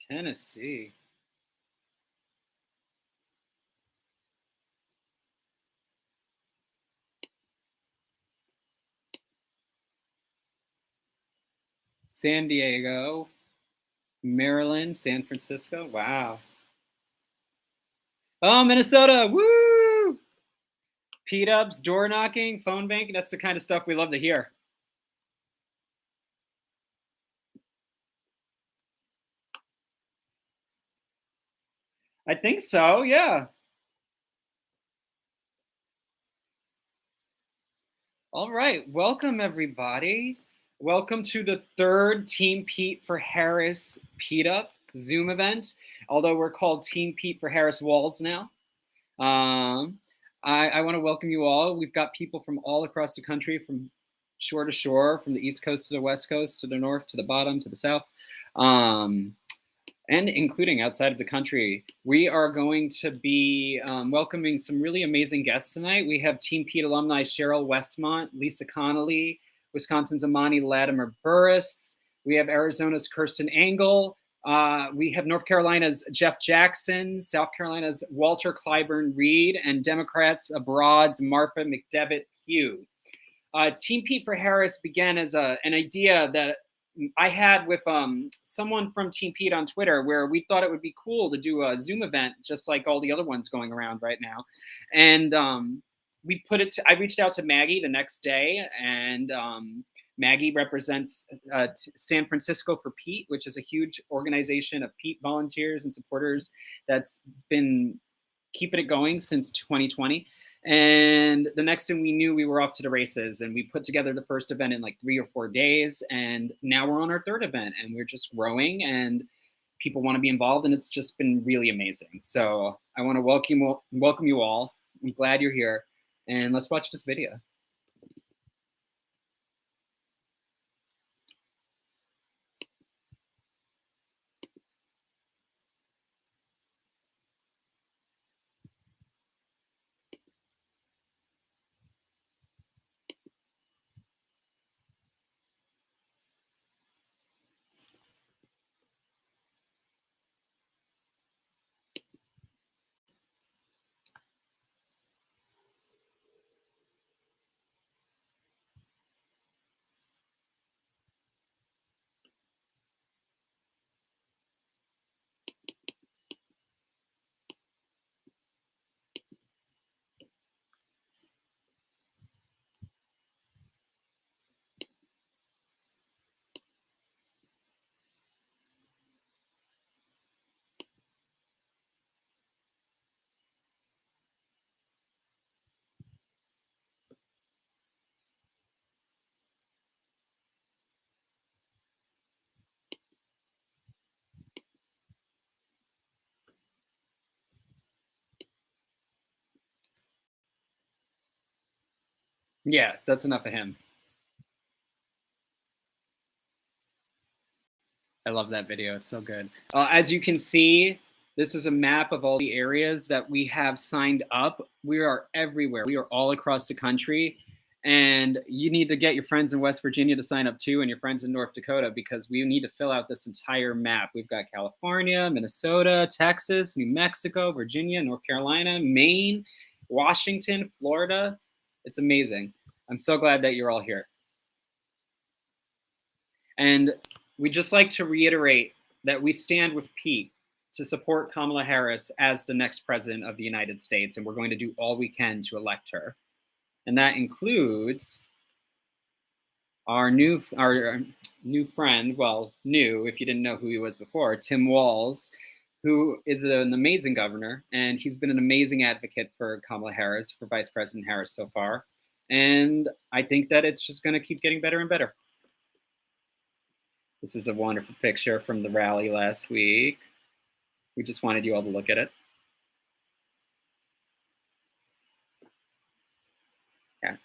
Tennessee. San Diego, Maryland, San Francisco. Wow. Oh, Minnesota. Woo! Pete ups, door knocking, phone banking. That's the kind of stuff we love to hear. I think so, yeah. All right. Welcome, everybody. Welcome to the third Team Pete for Harris Pete Up Zoom event, although we're called Team Pete for Harris-Walz now. I want to welcome you all. We've got people from all across the country, from shore to shore, from the East Coast to the West Coast, to the north, to the bottom, to the south, and including outside of the country. We are going to be welcoming some really amazing guests tonight. We have Team Pete alumni Cheryl Westmont, Lisa Connolly, Wisconsin's Amani Latimer Burris. We have Arizona's Kristen Engel. We have North Carolina's Jeff Jackson, South Carolina's Walter Clyburn Reed, and Democrats Abroad's Martha McDevitt Hugh. Team Pete for Harris began as an idea that I had with someone from Team Pete on Twitter, where we thought it would be cool to do a Zoom event just like all the other ones going around right now. And we put it I reached out to Maggie the next day, and Maggie represents San Francisco for Pete, which is a huge organization of Pete volunteers and supporters that's been keeping it going since 2020. And the next thing we knew, we were off to the races, and we put together the first event in like 3 or 4 days. And now we're on our third event, and we're just growing, and people want to be involved, and it's just been really amazing. So I want to welcome you all. I'm glad you're here, and let's watch this video. Yeah, that's enough of him. I love that video. It's so good. As you can see, this is a map of all the areas that we have signed up. We are everywhere. We are all across the country. And you need to get your friends in West Virginia to sign up too, and your friends in North Dakota, because we need to fill out this entire map. We've got California, Minnesota, Texas, New Mexico, Virginia, North Carolina, Maine, Washington, Florida. It's amazing. I'm so glad that you're all here. And we'd just like to reiterate that we stand with Pete to support Kamala Harris as the next president of the United States, and we're going to do all we can to elect her. And that includes our new friend, well, new if you didn't know who he was before, Tim Walz, who is an amazing governor, and he's been an amazing advocate for Kamala Harris, for Vice President Harris so far. And I think that it's just going to keep getting better and better. This is a wonderful picture from the rally last week. We just wanted you all to look at it. Yeah.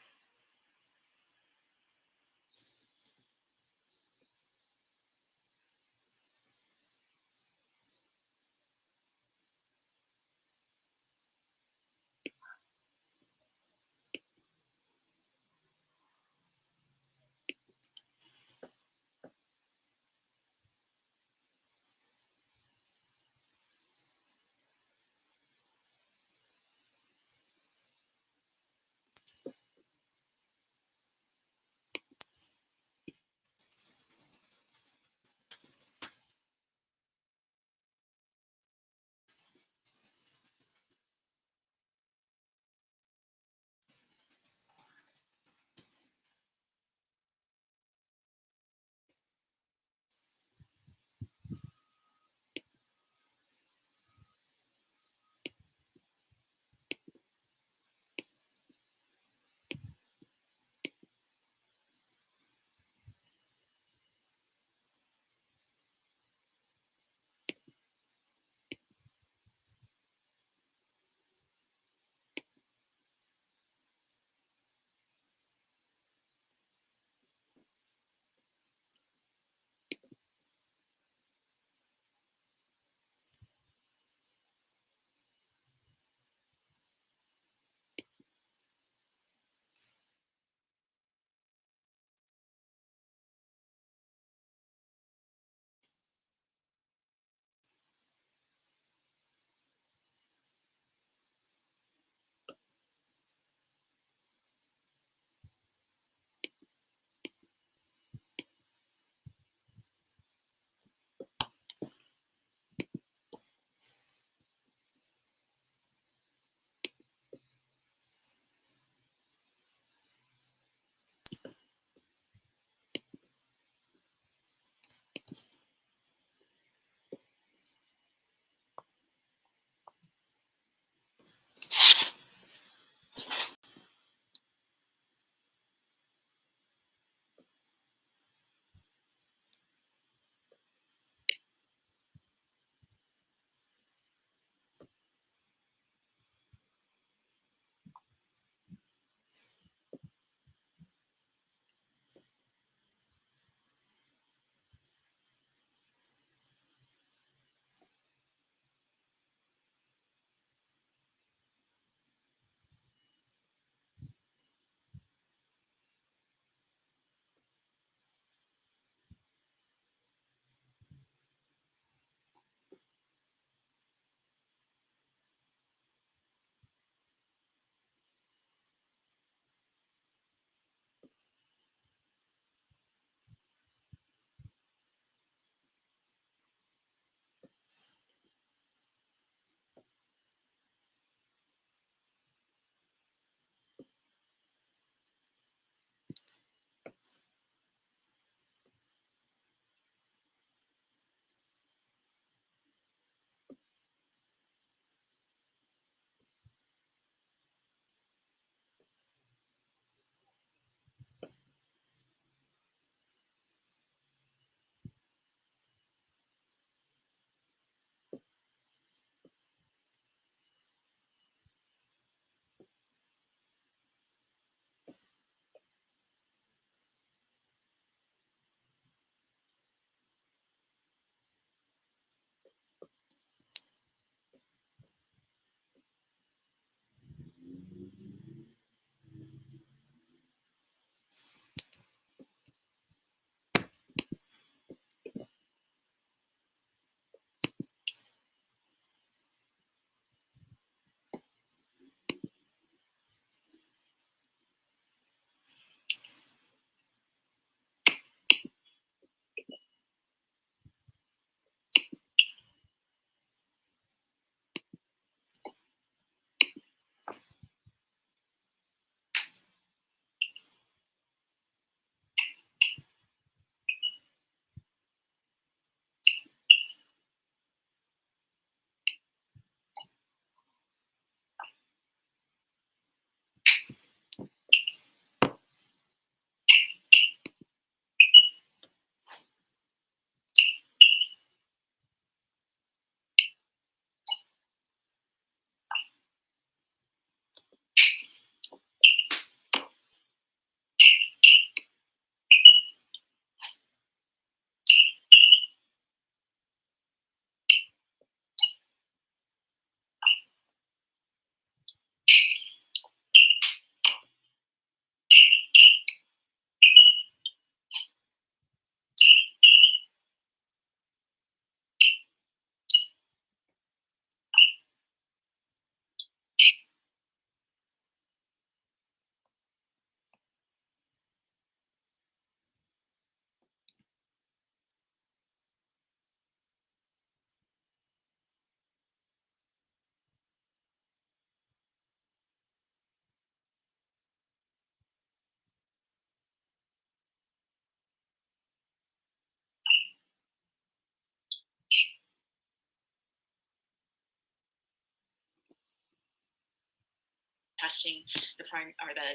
contesting the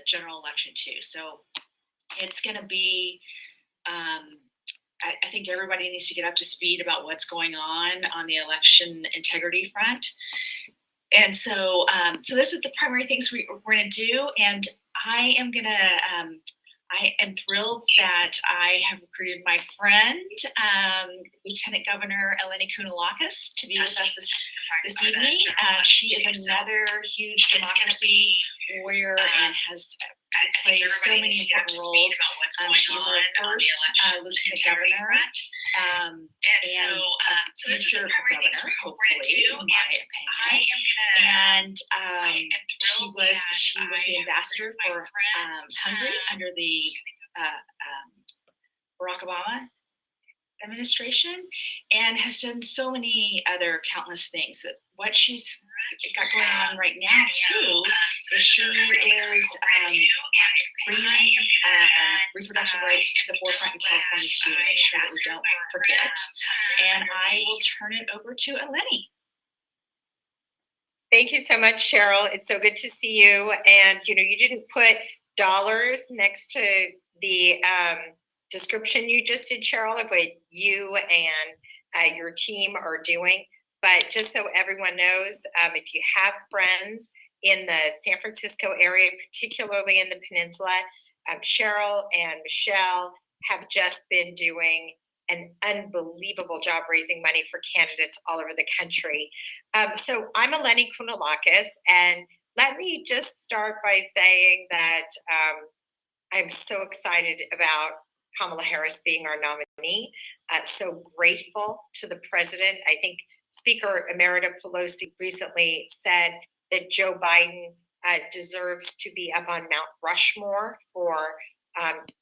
general election too. So it's going to be, I think everybody needs to get up to speed about what's going on the election integrity front. And so, so those are the primary things we're going to do. And I am thrilled that I have recruited my friend, Lieutenant Governor Eleni Kounalakis, to be with us this evening. She is another huge democracy warrior and has played so many important roles. She is our first Lieutenant Governor and future governor, hopefully, in my opinion. And she was the ambassador for Hungary under the Barack Obama administration, and has done so many other countless things. That what she's got going on right now too is she is bringing reproductive rights to the forefront in California to make sure that we don't forget. And I will turn it over to Eleni. Thank you so much, Cheryl. It's so good to see you. And you didn't put dollars next to the description you just did, Cheryl, of what you and your team are doing. But just so everyone knows, if you have friends in the San Francisco area, particularly in the peninsula, Cheryl and Michelle have just been doing an unbelievable job raising money for candidates all over the country. So I'm Eleni Kounalakis, and let me just start by saying that I'm so excited about Kamala Harris being our nominee. So grateful to the president. I think Speaker Emerita Pelosi recently said that Joe Biden deserves to be up on Mount Rushmore for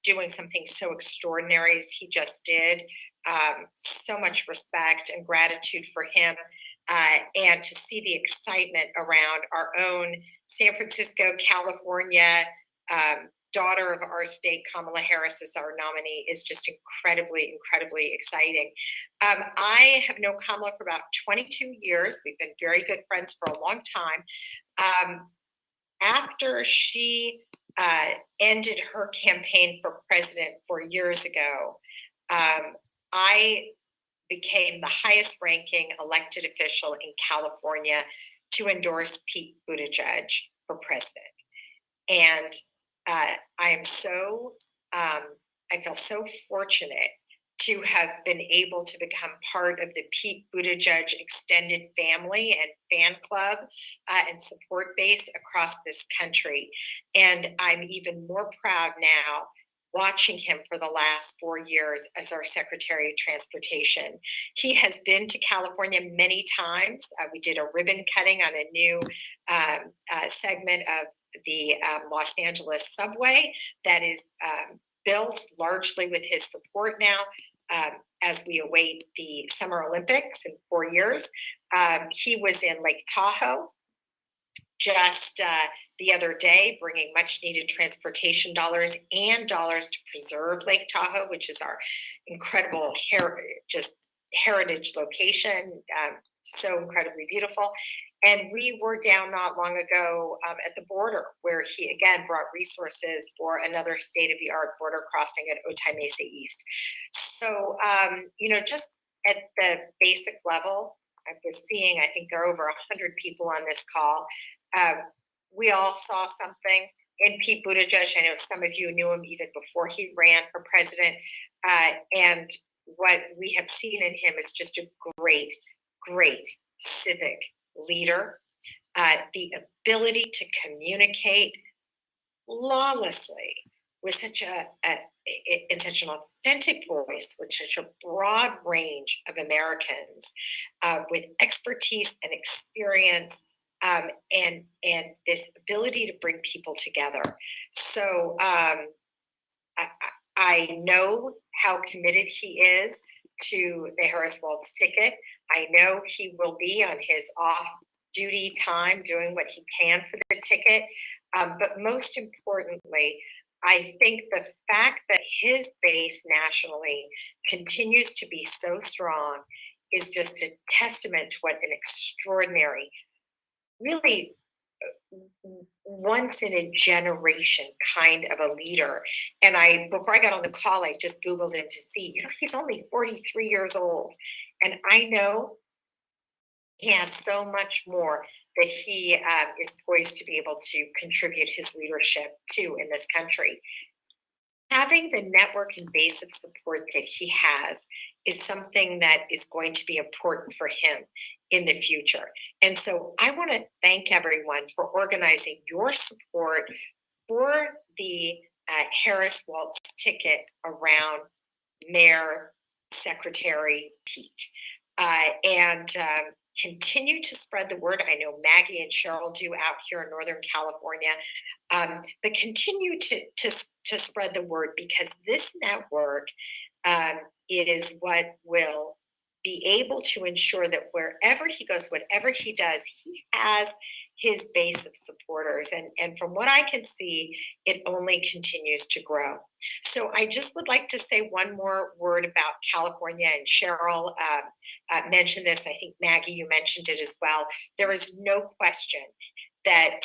doing something so extraordinary as he just did. So much respect and gratitude for him. And to see the excitement around our own San Francisco, California, daughter of our state, Kamala Harris, as our nominee is just incredibly, incredibly exciting. I have known Kamala for about 22 years. We've been very good friends for a long time. After she ended her campaign for president 4 years ago, I became the highest ranking elected official in California to endorse Pete Buttigieg for president. And I feel so fortunate to have been able to become part of the Pete Buttigieg extended family and fan club and support base across this country. And I'm even more proud now watching him for the last 4 years as our Secretary of Transportation. He has been to California many times. We did a ribbon cutting on a new segment of the Los Angeles subway that is built largely with his support now as we await the Summer Olympics in 4 years. He was in Lake Tahoe just the other day, bringing much needed transportation dollars and dollars to preserve Lake Tahoe, which is our incredible heritage location, so incredibly beautiful. And we were down not long ago at the border, where he again brought resources for another state-of-the-art border crossing at Otay Mesa East. So, just at the basic level, I was seeing, I think there are over 100 people on this call. We all saw something in Pete Buttigieg. I know some of you knew him even before he ran for president. And what we have seen in him is just a great, great civic leader. The ability to communicate flawlessly with such in such an authentic voice, with such a broad range of Americans, with expertise and experience, and this ability to bring people together. So I know how committed he is to the Harris-Walz ticket. I know he will be on his off-duty time doing what he can for the ticket. But most importantly, I think the fact that his base nationally continues to be so strong is just a testament to what an extraordinary, really once in a generation kind of a leader. And before I got on the call, I just Googled him to see, he's only 43 years old. And I know he has so much more that he is poised to be able to contribute his leadership to in this country. Having the network and base of support that he has is something that is going to be important for him in the future. And so I want to thank everyone for organizing your support for the Harris-Walz ticket around Mayor Secretary Pete. And continue to spread the word. I know Maggie and Cheryl do out here in Northern California, but continue to spread the word, because this network is what will be able to ensure that wherever he goes, whatever he does, he has his base of supporters. And from what I can see, it only continues to grow. So I just would like to say one more word about California, and Cheryl mentioned this. I think Maggie, you mentioned it as well. There is no question that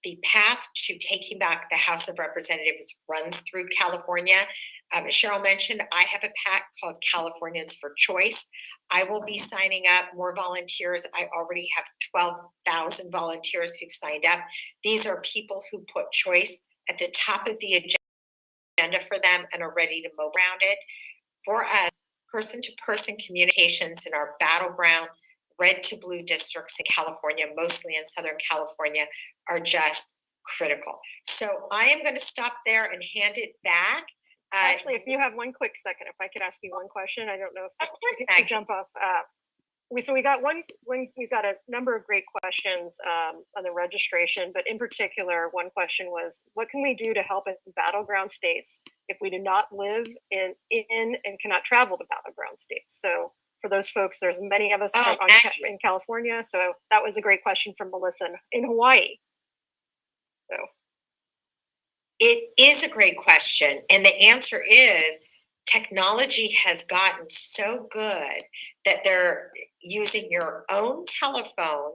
the path to taking back the House of Representatives runs through California. As Cheryl mentioned, I have a PAC called Californians for Choice. I will be signing up more volunteers. I already have 12,000 volunteers who've signed up. These are people who put choice at the top of the agenda for them and are ready to move around it. For us, person-to-person communications in our battleground red to blue districts in California, mostly in Southern California, are just critical. So I am going to stop there and hand it back. Actually, if you have one quick second, if I could ask you one question, I don't know if Of course, you could jump off. We got we've got a number of great questions on the registration, but in particular, one question was, what can we do to help in battleground states if we do not live in and cannot travel to battleground states? So for those folks, there's many of us in California. So that was a great question from Melissa in Hawaii. So. It is a great question. And the answer is technology has gotten so good that they're using your own telephone.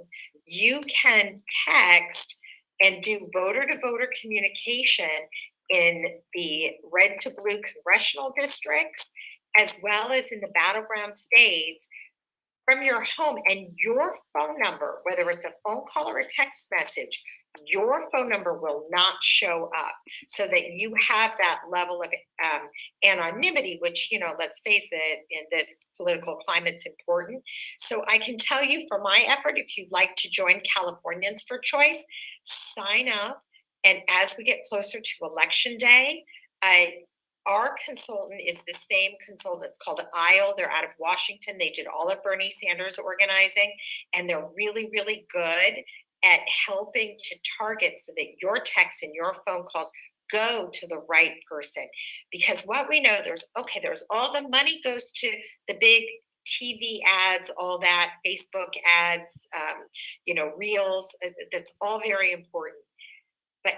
You can text and do voter-to-voter communication in the red to blue congressional districts, as well as in the battleground states, from your home. And your phone number, whether it's a phone call or a text message, your phone number will not show up, so that you have that level of anonymity, which, let's face it, in this political climate's important. So I can tell you, for my effort, if you'd like to join Californians for Choice, sign up. And as we get closer to Election Day, our consultant is the same consultant. It's called ISLE. They're out of Washington. They did all of Bernie Sanders' organizing, and they're really, really good at helping to target so that your texts and your phone calls go to the right person. Because what we know, there's all the money goes to the big TV ads, all that, Facebook ads, Reels. That's all very important. But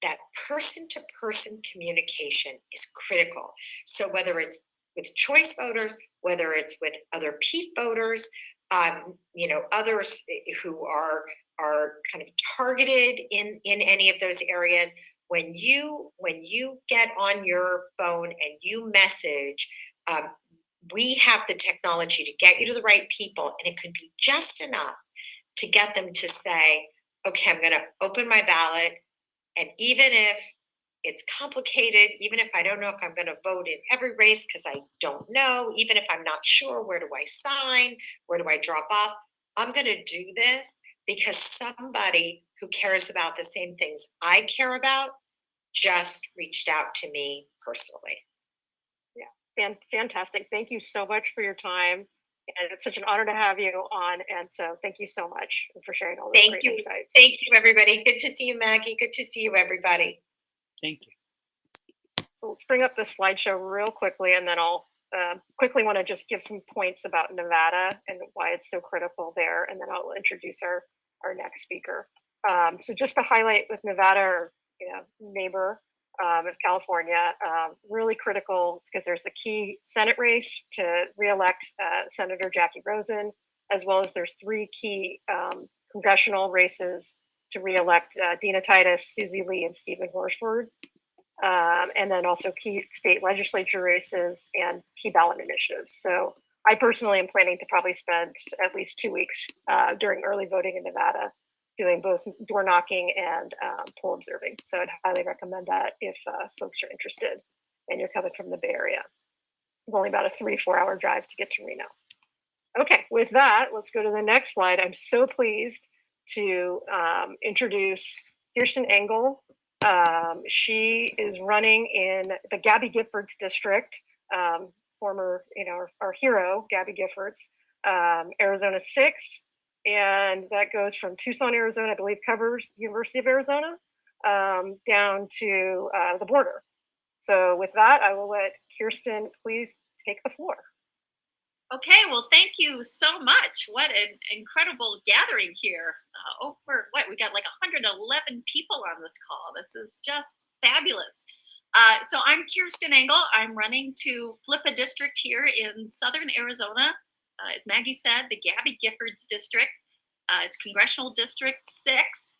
that person-to-person communication is critical. So whether it's with choice voters, whether it's with other Pete voters, others who are kind of targeted in any of those areas, when you get on your phone and you message, we have the technology to get you to the right people, and it could be just enough to get them to say, okay, I'm going to open my ballot. And even if it's complicated, even if I don't know if I'm going to vote in every race because I don't know, even if I'm not sure, where do I sign? Where do I drop off? I'm going to do this because somebody who cares about the same things I care about just reached out to me personally. Yeah, fantastic. Thank you so much for your time. And it's such an honor to have you on. And so thank you so much for sharing all those great insights. Thank you, everybody. Good to see you, Maggie. Good to see you, everybody. Thank you. So let's bring up the slideshow real quickly, and then I'll quickly want to just give some points about Nevada and why it's so critical there. And then I'll introduce our next speaker. So just to highlight with Nevada, our neighbor of California, really critical because there's the key Senate race to reelect Senator Jackie Rosen, as well as there's 3 key congressional races to re-elect Dina Titus, Susie Lee, and Stephen Horsford. And then also key state legislature races and key ballot initiatives. So I personally am planning to probably spend at least 2 weeks during early voting in Nevada doing both door knocking and poll observing. So I'd highly recommend that if folks are interested and you're coming from the Bay Area. It's only about a 3-4 hour drive to get to Reno. Okay, with that, let's go to the next slide. I'm so pleased to introduce Kristen Engel. She is running in the Gabby Giffords district, former, our hero, Gabby Giffords, Arizona 6. And that goes from Tucson, Arizona, I believe covers University of Arizona, down to the border. So with that, I will let Kristen please take the floor. Okay, well, thank you so much. What an incredible gathering here. We got like 111 people on this call. This is just fabulous. So I'm Kristen Engel. I'm running to flip a district here in Southern Arizona. As Maggie said, the Gabby Giffords district. It's Congressional District 6.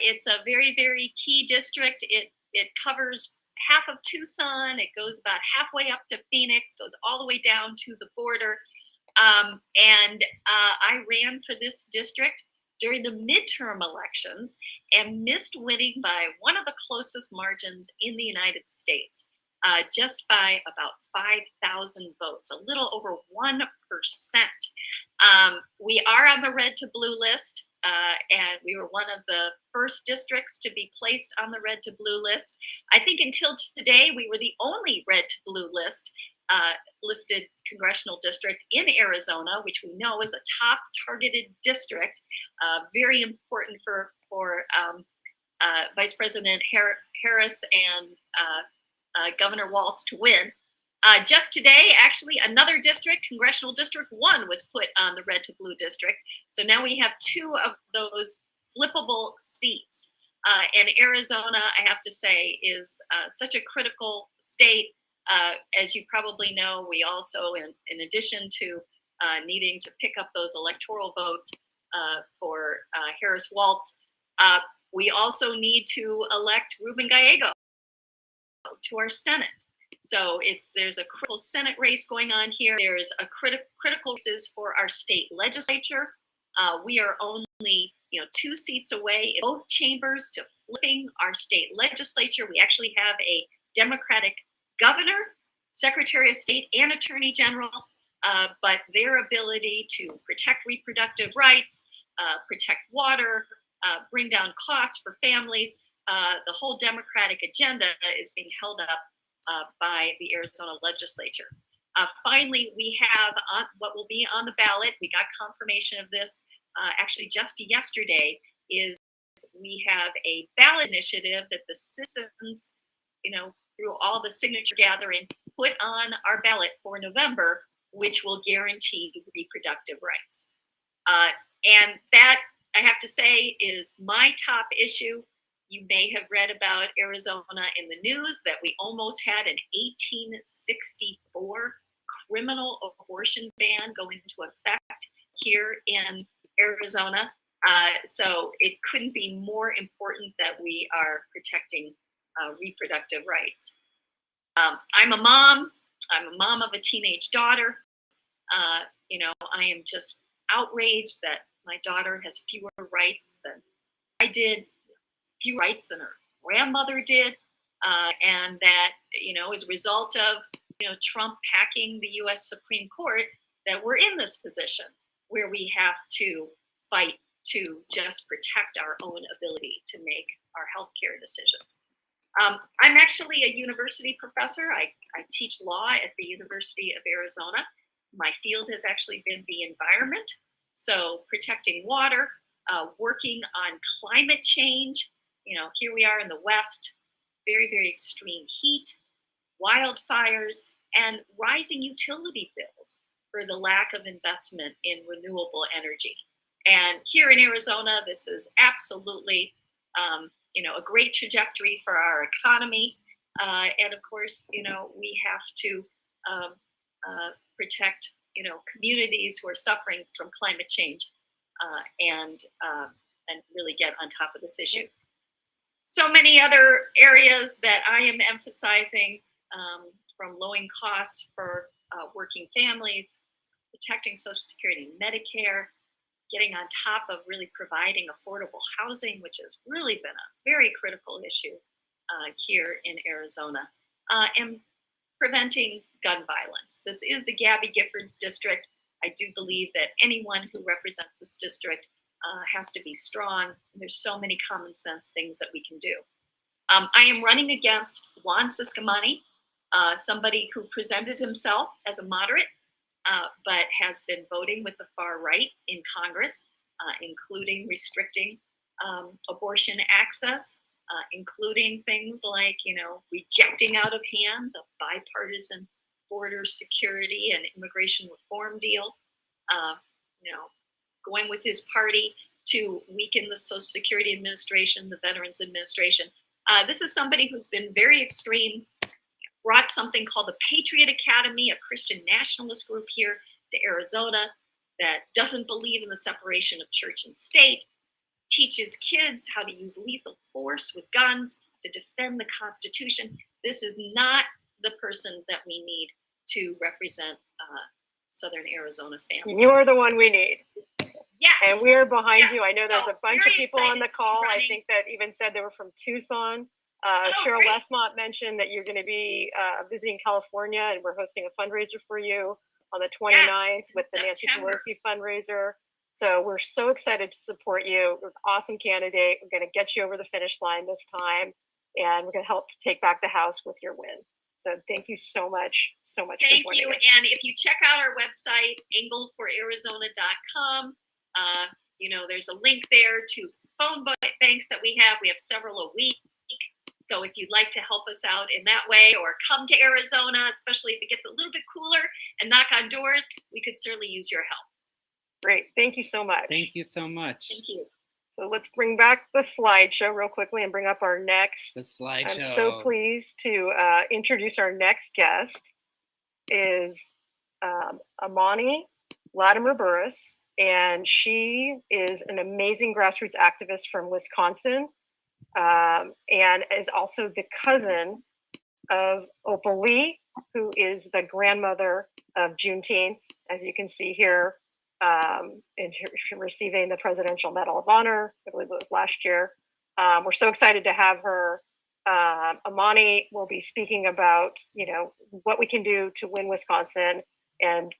It's a very, very key district. It covers half of Tucson. It goes about halfway up to Phoenix, goes all the way down to the border. And I ran for this district during the midterm elections and missed winning by one of the closest margins in the United States, just by about 5,000 votes, a little over 1%. We are on the red to blue list. And we were one of the first districts to be placed on the red to blue list. I think until today, we were the only red to blue listed congressional district in Arizona, which we know is a top targeted district, very important for Vice President Harris and Governor Walz to win. Just today, actually, another district, Congressional District 1, was put on the red to blue district. So now we have 2 of those flippable seats. And Arizona, I have to say, is such a critical state. As you probably know, we also, in addition to needing to pick up those electoral votes for Harris-Walz, we also need to elect Ruben Gallego to our Senate. So there's a critical Senate race going on here. There's a critical races for our state legislature. We are only 2 seats away in both chambers to flipping our state legislature. We actually have a Democratic governor, Secretary of State, and Attorney General, but their ability to protect reproductive rights, protect water, bring down costs for families, the whole Democratic agenda is being held up by the Arizona legislature. Finally, we have what will be on the ballot. We got confirmation of this actually just yesterday. Is we have a ballot initiative that the citizens, through all the signature gathering, put on our ballot for November, which will guarantee reproductive rights. And that, I have to say, is my top issue. You may have read about Arizona in the news that we almost had an 1864 criminal abortion ban go into effect here in Arizona. So it couldn't be more important that we are protecting reproductive rights. I'm a mom. I'm a mom of a teenage daughter. I am just outraged that my daughter has fewer rights than I did, fewer rights than her grandmother did, and that, as a result of, Trump hacking the U.S. Supreme Court, that we're in this position where we have to fight to just protect our own ability to make our healthcare decisions. I'm actually a university professor. I teach law at the University of Arizona. My field has actually been the environment, so protecting water, working on climate change. Here we are in the West, very, very extreme heat, wildfires, and rising utility bills for the lack of investment in renewable energy. And here in Arizona, this is absolutely, a great trajectory for our economy. And of course, we have to protect, communities who are suffering from climate change and and really get on top of this issue. So many other areas that I am emphasizing, from lowering costs for working families, protecting Social Security and Medicare, getting on top of really providing affordable housing, which has really been a very critical issue here in Arizona, and preventing gun violence. This is the Gabby Giffords district. I do believe that anyone who represents this district has to be strong. There's so many common sense things that we can do. I am running against Juan Ciscomani, somebody who presented himself as a moderate, but has been voting with the far right in Congress, including restricting abortion access, including things like, rejecting out of hand the bipartisan border security and immigration reform deal, going with his party to weaken the Social Security Administration, the Veterans Administration. This is somebody who's been very extreme, brought something called the Patriot Academy, a Christian nationalist group here to Arizona that doesn't believe in the separation of church and state, teaches kids how to use lethal force with guns to defend the Constitution. This is not the person that we need to represent Southern Arizona families. You are the one we need. Yes. And we're behind Yes. you. I know there's So a bunch of very people on the excited to be call. I running. think that even said they were from Tucson. Oh, Cheryl great. Westmont mentioned that you're going to be visiting California, and we're hosting a fundraiser for you on the 29th with the Nancy September. Pelosi fundraiser. So we're so excited to support you. You're an awesome candidate. We're going to get you over the finish line this time, and we're going to help take back the House with your win. So thank you so much for Thank joining you. us. And if you check out our website, engelforarizona.com, there's a link there to phone banks that we have. We have several a week. So if you'd like to help us out in that way, or come to Arizona, especially if it gets a little bit cooler, and knock on doors, we could certainly use your help. Great. Thank you so much. Thank you so much. Thank you. So let's bring back the slideshow real quickly and bring up our next. The slideshow. I'm so pleased to introduce our next guest is Amani Latimer Burris, and she is an amazing grassroots activist from Wisconsin, and is also the cousin of Opal Lee, who is the grandmother of Juneteenth, as you can see here, and receiving the Presidential Medal of Honor. I believe it was last year. We're so excited to have her. Amani will be speaking about, what we can do to win Wisconsin and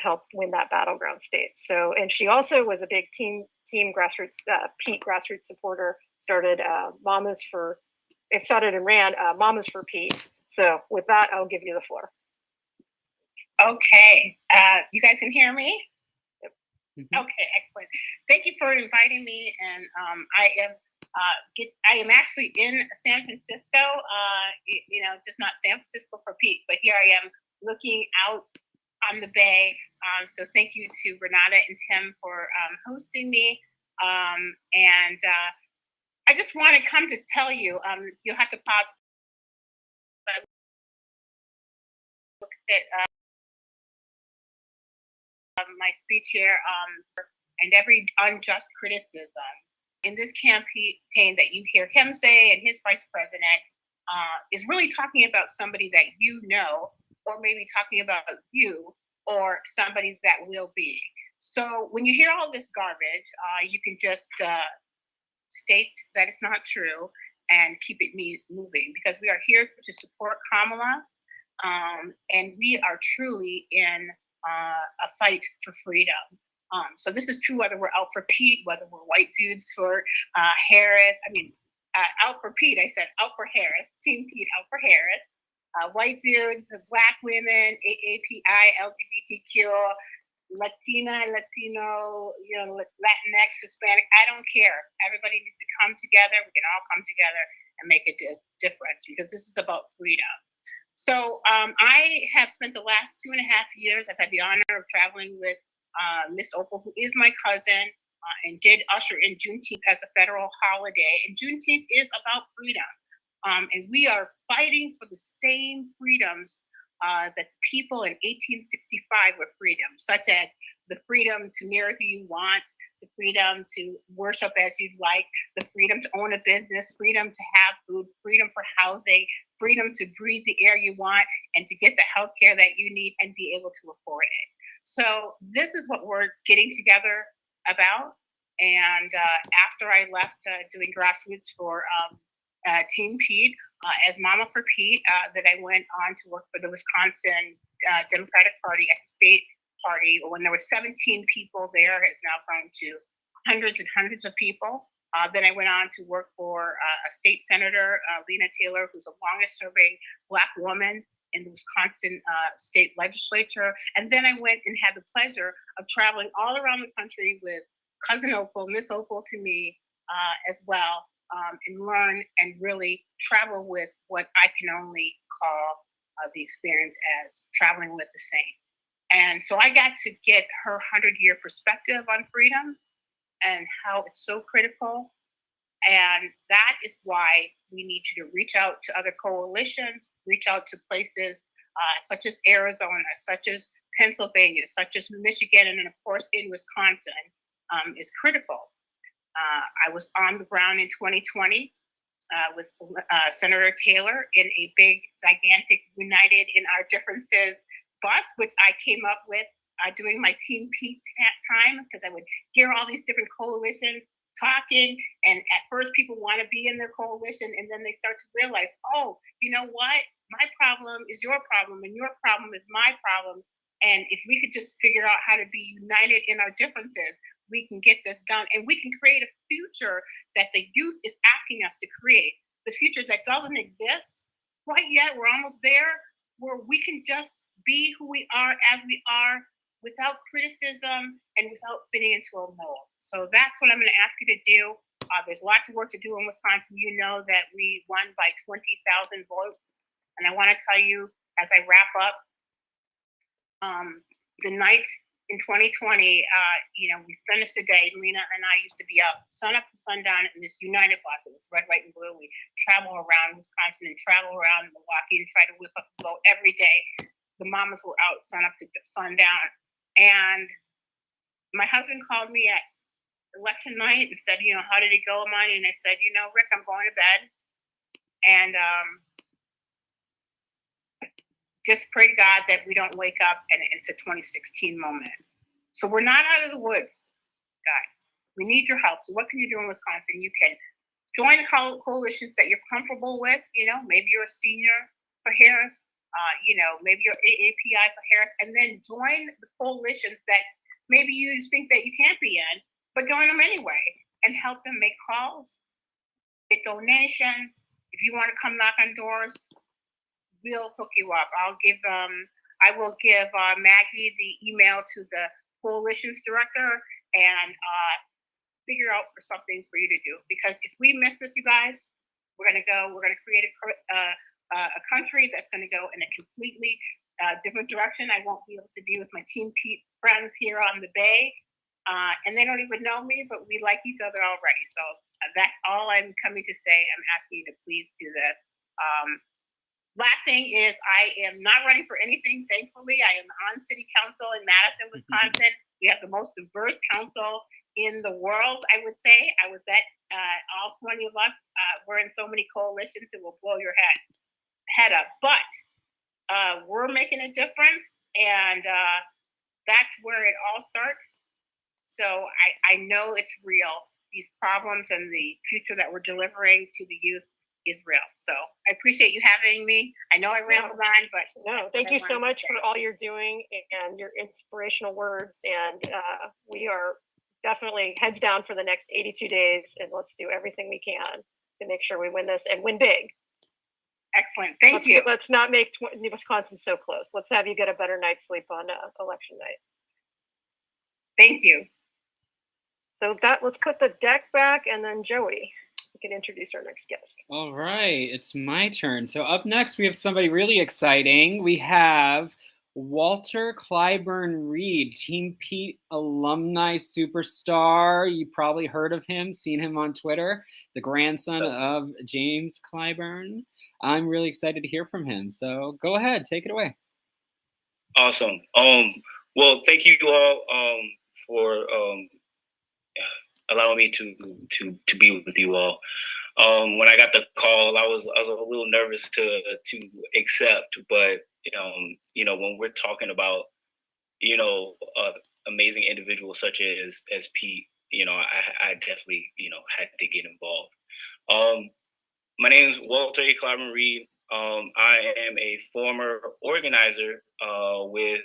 help win that battleground state. So, and she also was a big team grassroots, Pete grassroots supporter. Started Mamas for Pete. So with that, I'll give you the floor. Okay, you guys can hear me? Mhm. Okay, excellent. Thank you for inviting me, and I am actually in San Francisco. Just not San Francisco for Pete, but here I am looking out on the bay. So thank you to Renata and Tim for hosting me. And I just want to come to tell you, you'll have to pause. But look at my speech here, and every unjust criticism in this campaign that you hear him say and his vice president is really talking about somebody that you know, or maybe talking about you or somebody that will be. So when you hear all this garbage, you can just state that it's not true and keep it moving, because we are here to support Kamala, and we are truly in a fight for freedom. So this is true whether we're out for Pete, whether we're white dudes for Harris. Out for Pete, I said out for Harris. Team Pete, out for Harris. White dudes, Black women, AAPI, LGBTQ, Latina, Latino, Latinx, Hispanic. I don't care. Everybody needs to come together. We can all come together and make a difference, because this is about freedom. So I have spent the last 2.5 years, I've had the honor of traveling with Miss Opal, who is my cousin, and did usher in Juneteenth as a federal holiday. And Juneteenth is about freedom. And we are fighting for the same freedoms that the people in 1865 were freedom, such as the freedom to marry who you want, the freedom to worship as you'd like, the freedom to own a business, freedom to have food, freedom for housing, freedom to breathe the air you want, and to get the health care that you need and be able to afford it. So this is what we're getting together about. And after I left doing grassroots for Team Pete, as Mama for Pete, that I went on to work for the Wisconsin Democratic Party at the state party. When there were 17 people there, has now grown to hundreds and hundreds of people. Then I went on to work for a state senator, Lena Taylor, who's the longest serving Black woman in the Wisconsin state legislature. And then I went and had the pleasure of traveling all around the country with Cousin Opal, Miss Opal to me as well, and learn and really travel with what I can only call the experience as traveling with the saint. And so I got to get her 100-year perspective on freedom and how it's so critical. And that is why we need to reach out to other coalitions, reach out to places such as Arizona, such as Pennsylvania, such as Michigan, and of course in Wisconsin is critical. I was on the ground in 2020 with Senator Taylor in a big, gigantic, United in Our Differences bus, which I came up with doing my Team Pete time, because I would hear all these different coalitions talking, and at first people want to be in their coalition, and then they start to realize, oh, you know what? My problem is your problem, and your problem is my problem. And if we could just figure out how to be united in our differences, we can get this done, and we can create a future that the youth is asking us to create. The future that doesn't exist quite yet. We're almost there, where we can just be who we are as we are, without criticism and without fitting into a mold. So that's what I'm going to ask you to do. There's lots of work to do in Wisconsin. You know that we won by 20,000 votes. And I want to tell you, as I wrap up, the night in 2020, we finished the day. Lena and I used to be up sun up to sundown in this United bus. It was red, white, and blue. We travel around Wisconsin and travel around Milwaukee and try to whip up a vote every day. The mamas were out sun up to sundown. And my husband called me at election night and said, how did it go, Amani? And I said, Rick, I'm going to bed. And just pray to God that we don't wake up and it's a 2016 moment. So we're not out of the woods, guys. We need your help. So what can you do in Wisconsin? You can join coalitions that you're comfortable with. Maybe you're a senior for Harris. Maybe you're AAPI for Harris, and then join the coalitions that maybe you think that you can't be in, but join them anyway and help them make calls, get donations. If you want to come knock on doors, we'll hook you up. I will give Maggie the email to the coalitions director and figure out for something for you to do. Because if we miss this, you guys, we're going to create a country that's going to go in a completely different direction. I won't be able to be with my Team Pete friends here on the Bay. And they don't even know me, but we like each other already. So that's all I'm coming to say. I'm asking you to please do this. Last thing is, I am not running for anything, thankfully. I am on city council in Madison, Wisconsin. We have the most diverse council in the world, I would say. I would bet all 20 of us, we're in so many coalitions, it will blow your head up. But we're making a difference, and that's where it all starts. So I know it's real. These problems and the future that we're delivering to the youth is real. So I appreciate you having me. I know I rambled on, but no, thank you so much for all you're doing and your inspirational words. And we are definitely heads down for the next 82 days, and let's do everything we can to make sure we win this and win big. Excellent. Thank you. Let's not make Wisconsin so close. Let's have you get a better night's sleep on election night. Thank you. So let's put the deck back, and then Joey, you can introduce our next guest. All right, it's my turn. So up next, we have somebody really exciting. We have Walter Clyburn Reed, Team Pete alumni superstar. You probably heard of him, seen him on Twitter, the grandson of James Clyburn. I'm really excited to hear from him. So go ahead, take it away. Awesome. Well, thank you all for allowing me to be with you all. When I got the call, I was a little nervous to accept, but when we're talking about amazing individuals such as Pete, I definitely had to get involved. My name is Walter A. Claver-Reed. I am a former organizer with,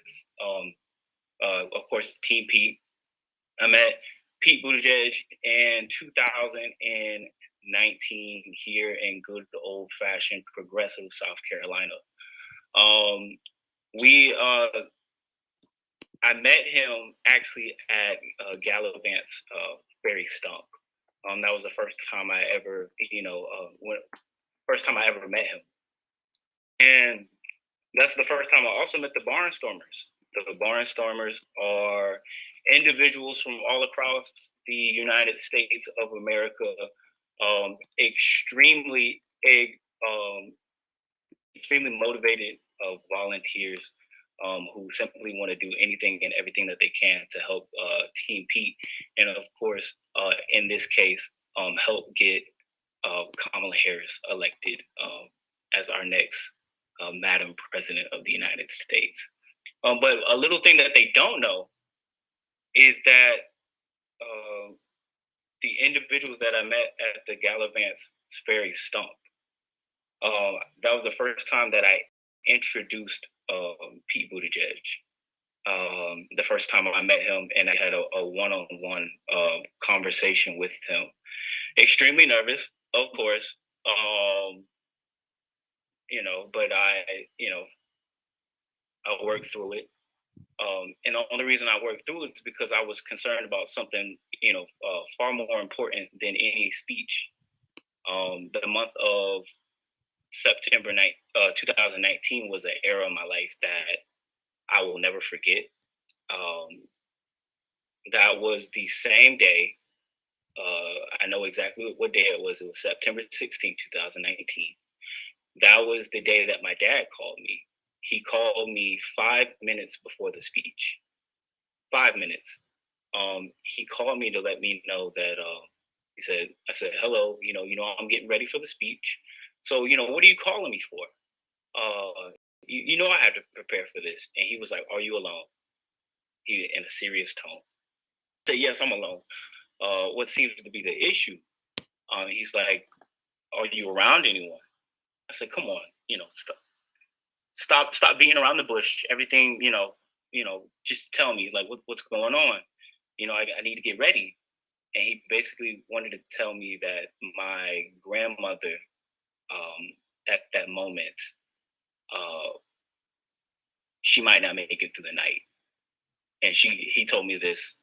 of course, Team Pete. I met Pete Buttigieg in 2019 here in good old-fashioned progressive South Carolina. I met him actually at Gallivant's Ferry Stump. That was the first time I ever, first time I ever met him. And that's the first time I also met the Barnstormers. The Barnstormers are individuals from all across the United States of America, extremely motivated volunteers who simply want to do anything and everything that they can to help Team Pete, and of course, in this case, help get Kamala Harris elected as our next Madam President of the United States. But a little thing that they don't know is that the individuals that I met at the Gallivant's Ferry Stump, that was the first time that I introduced Pete Buttigieg. The first time I met him, and I had a one-on-one conversation with him. Extremely nervous, of course, but I worked through it. And the only reason I worked through it is because I was concerned about something, far more important than any speech. The month of September 2019 was an era of my life that I will never forget. That was the same day. I know exactly what day it was. It was September 16, 2019. That was the day that my dad called me. He called me 5 minutes before the speech. 5 minutes. He called me to let me know that I said, hello, I'm getting ready for the speech. So, what are you calling me for? I had to prepare for this. And he was like, are you alone? He, in a serious tone. I said, yes, I'm alone. What seems to be the issue? He's like, are you around anyone? I said, come on, stop being around the bush. Everything, just tell me like what's going on. I need to get ready. And he basically wanted to tell me that my grandmother, at that moment, she might not make it through the night. And he told me this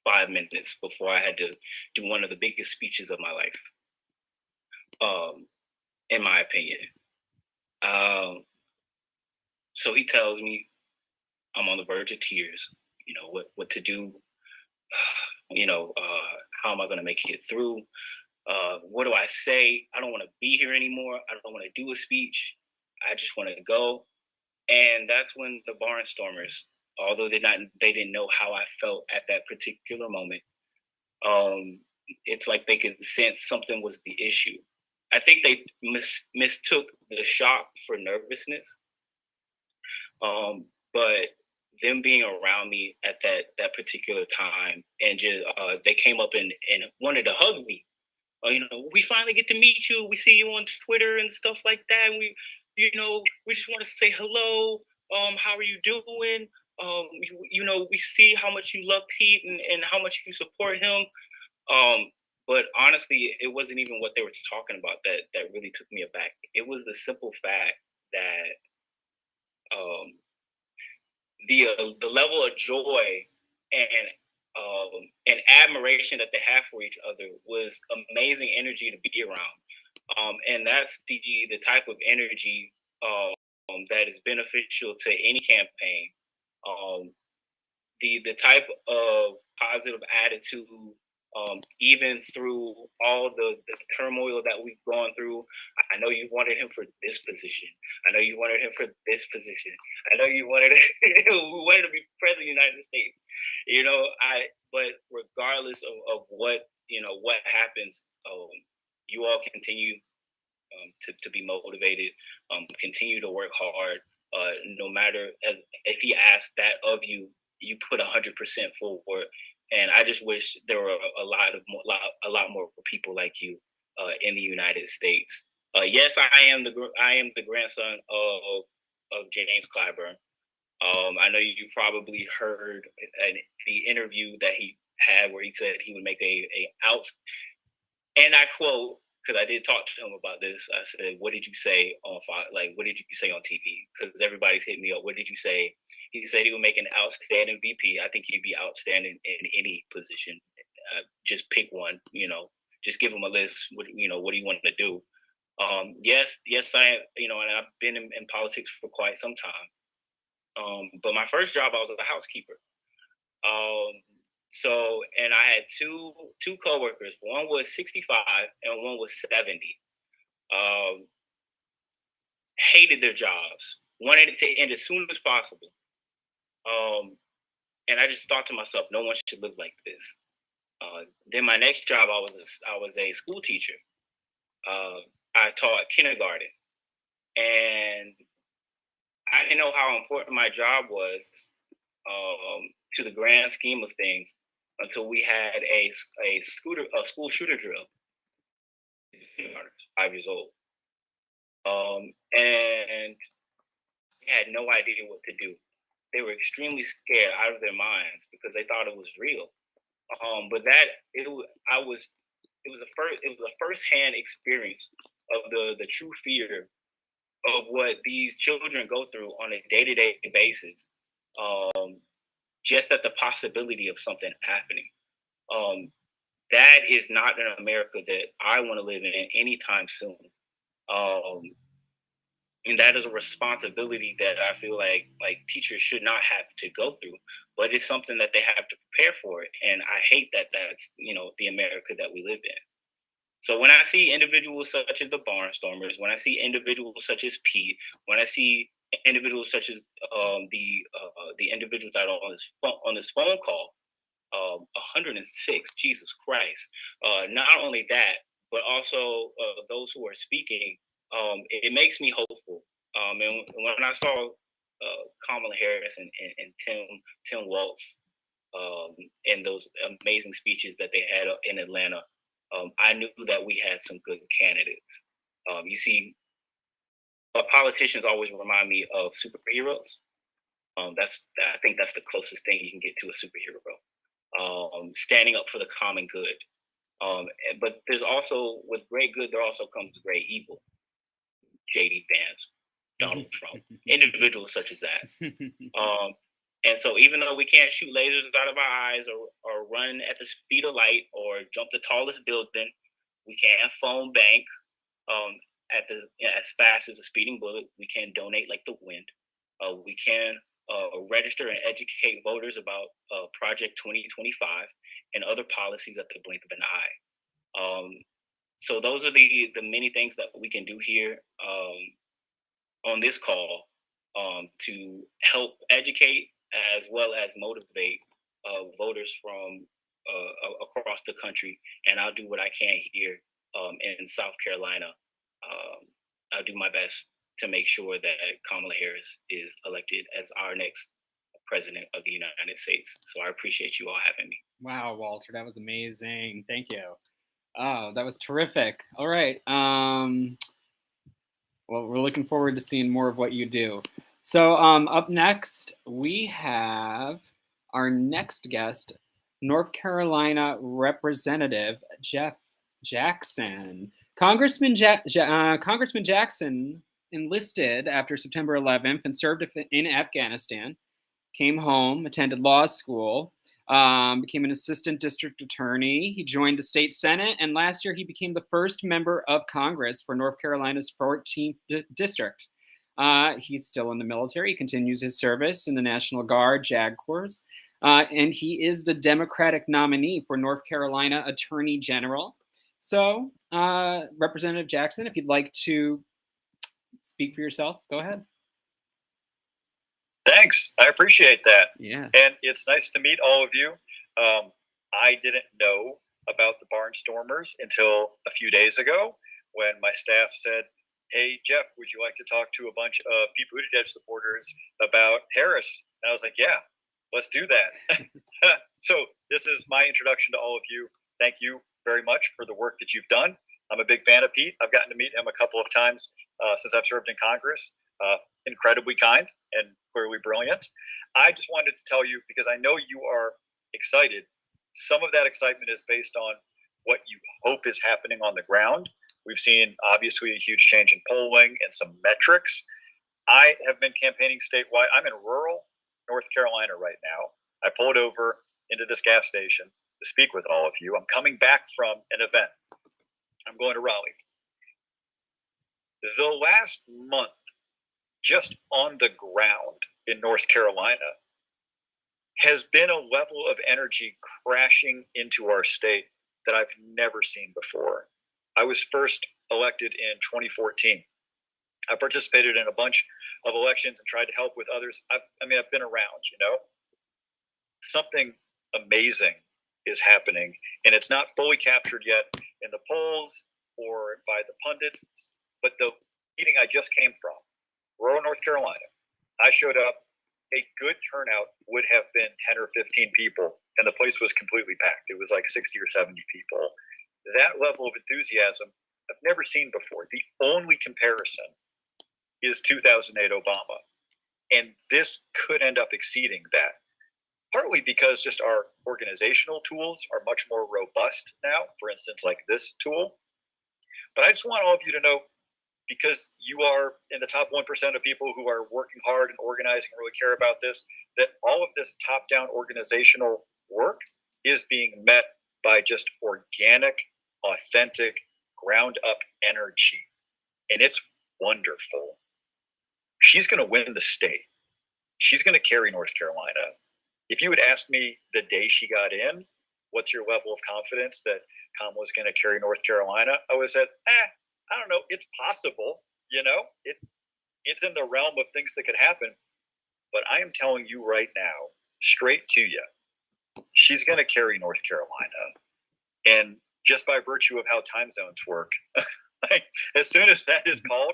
5 minutes before I had to do one of the biggest speeches of my life, in my opinion. So he tells me I'm on the verge of tears, what to do, how am I going to make it through? What do I say? I don't want to be here anymore. I don't want to do a speech. I just want to go. And that's when the Barnstormers, although they didn't know how I felt at that particular moment, it's like they could sense something was the issue. I think they mistook the shock for nervousness. But them being around me at that particular time, and just they came up and wanted to hug me. We finally get to meet you. We see you on Twitter and stuff like that. And we just want to say hello. How are you doing? We see how much you love Pete and how much you support him. But honestly, it wasn't even what they were talking about that really took me aback. It was the simple fact that the level of joy and admiration that they have for each other was amazing energy to be around. And that's the type of energy that is beneficial to any campaign. The type of positive attitude even through all the turmoil that we've gone through. I know you wanted him for this position. I know you wanted him for this position. I know you wanted wanted to be president of the United States. But regardless of what what happens, you all continue to be motivated, continue to work hard. No matter if he asks that of you, you put 100% forward. And I just wish there were a lot more people like you in the United States. Yes, I am the grandson of James Clyburn. I know you probably heard the interview that he had where he said he would make a out, and I quote, because I did talk to him about this. I said, "What did you say on what did you say on TV?" Because everybody's hitting me up. What did you say? He said he would make an outstanding VP. I think he'd be outstanding in any position. Just pick one. Just give him a list. What do you want to do? Yes, I and I've been in politics for quite some time. But my first job, I was a housekeeper. And I had two coworkers. One was 65 and one was 70. Hated their jobs. Wanted it to end as soon as possible. And I just thought to myself, no one should live like this. Then my next job, I was a school teacher. I taught kindergarten, and I didn't know how important my job was to the grand scheme of things until we had a school shooter drill. 5 years old, and we had no idea what to do. They were extremely scared out of their minds because they thought it was real. But it was a first-hand experience of the true fear of what these children go through on a day-to-day basis. Just at the possibility of something happening. That is not an America that I want to live in anytime soon. And that is a responsibility that I feel like teachers should not have to go through, but it's something that they have to prepare for it. And I hate that that's, the America that we live in. So when I see individuals such as the Barnstormers, when I see individuals such as Pete, when I see individuals such as the individuals that are on this phone call, 106, Jesus Christ. Not only that, but also those who are speaking, it makes me hopeful. And when I saw Kamala Harris and Tim Walz and those amazing speeches that they had in Atlanta, I knew that we had some good candidates. You see, politicians always remind me of superheroes. I think that's the closest thing you can get to a superhero. Standing up for the common good. But there's also, with great good, there also comes great evil. JD Vance, Donald Trump, individuals such as that. And so even though we can't shoot lasers out of our eyes or run at the speed of light or jump the tallest building, we can't phone bank as fast as a speeding bullet. We can donate like the wind. We can register and educate voters about Project 2025 and other policies at the blink of an eye. So those are the many things that we can do here on this call to help educate as well as motivate voters from across the country. And I'll do what I can here in South Carolina. I'll do my best to make sure that Kamala Harris is elected as our next president of the United States. So I appreciate you all having me. Wow, Walter, that was amazing. Thank you. Oh, that was terrific. All right. Well, we're looking forward to seeing more of what you do. So up next, we have our next guest, North Carolina Representative Jeff Jackson. Congressman Jackson enlisted after September 11th and served in Afghanistan, came home, attended law school, became an assistant district attorney. He joined the state senate, and last year he became the first member of Congress for North Carolina's 14th district. He's still in the military. He continues his service in the National Guard, JAG Corps. And he is the Democratic nominee for North Carolina Attorney General. So, Representative Jackson, if you'd like to speak for yourself, go ahead. Thanks. I appreciate that. Yeah. And it's nice to meet all of you. I didn't know about the Barnstormers until a few days ago when my staff said, "Hey, Jeff, would you like to talk to a bunch of Pete Buttigieg supporters about Harris?" And I was like, "Yeah, let's do that." So this is my introduction to all of you. Thank you very much for the work that you've done. I'm a big fan of Pete. I've gotten to meet him a couple of times since I've served in Congress. Incredibly kind and clearly brilliant. I just wanted to tell you, because I know you are excited, some of that excitement is based on what you hope is happening on the ground. We've seen, obviously, a huge change in polling and some metrics. I have been campaigning statewide. I'm in rural North Carolina right now. I pulled over into this gas station to speak with all of you. I'm coming back from an event. I'm going to Raleigh. The last month, just on the ground in North Carolina, has been a level of energy crashing into our state that I've never seen before. I was first elected in 2014. I participated in a bunch of elections and tried to help with others. I've been around, Something amazing is happening, and it's not fully captured yet in the polls or by the pundits, but the meeting I just came from, rural North Carolina, I showed up. A good turnout would have been 10 or 15 people, and the place was completely packed. It was like 60 or 70 people. That level of enthusiasm I've never seen before. The only comparison is 2008 Obama, and this could end up exceeding that, partly because just our organizational tools are much more robust now, for instance, like this tool. But I just want all of you to know, because you are in the top 1% of people who are working hard and organizing and really care about this, that all of this top-down organizational work is being met by just organic, authentic, ground-up energy. And it's wonderful. She's going to win the state. She's going to carry North Carolina. If you had asked me the day she got in, what's your level of confidence that Kamala's going to carry North Carolina, I would have said, I don't know. It's possible, it's in the realm of things that could happen. But I am telling you right now, straight to you, she's going to carry North Carolina. And just by virtue of how time zones work, as soon as that is called,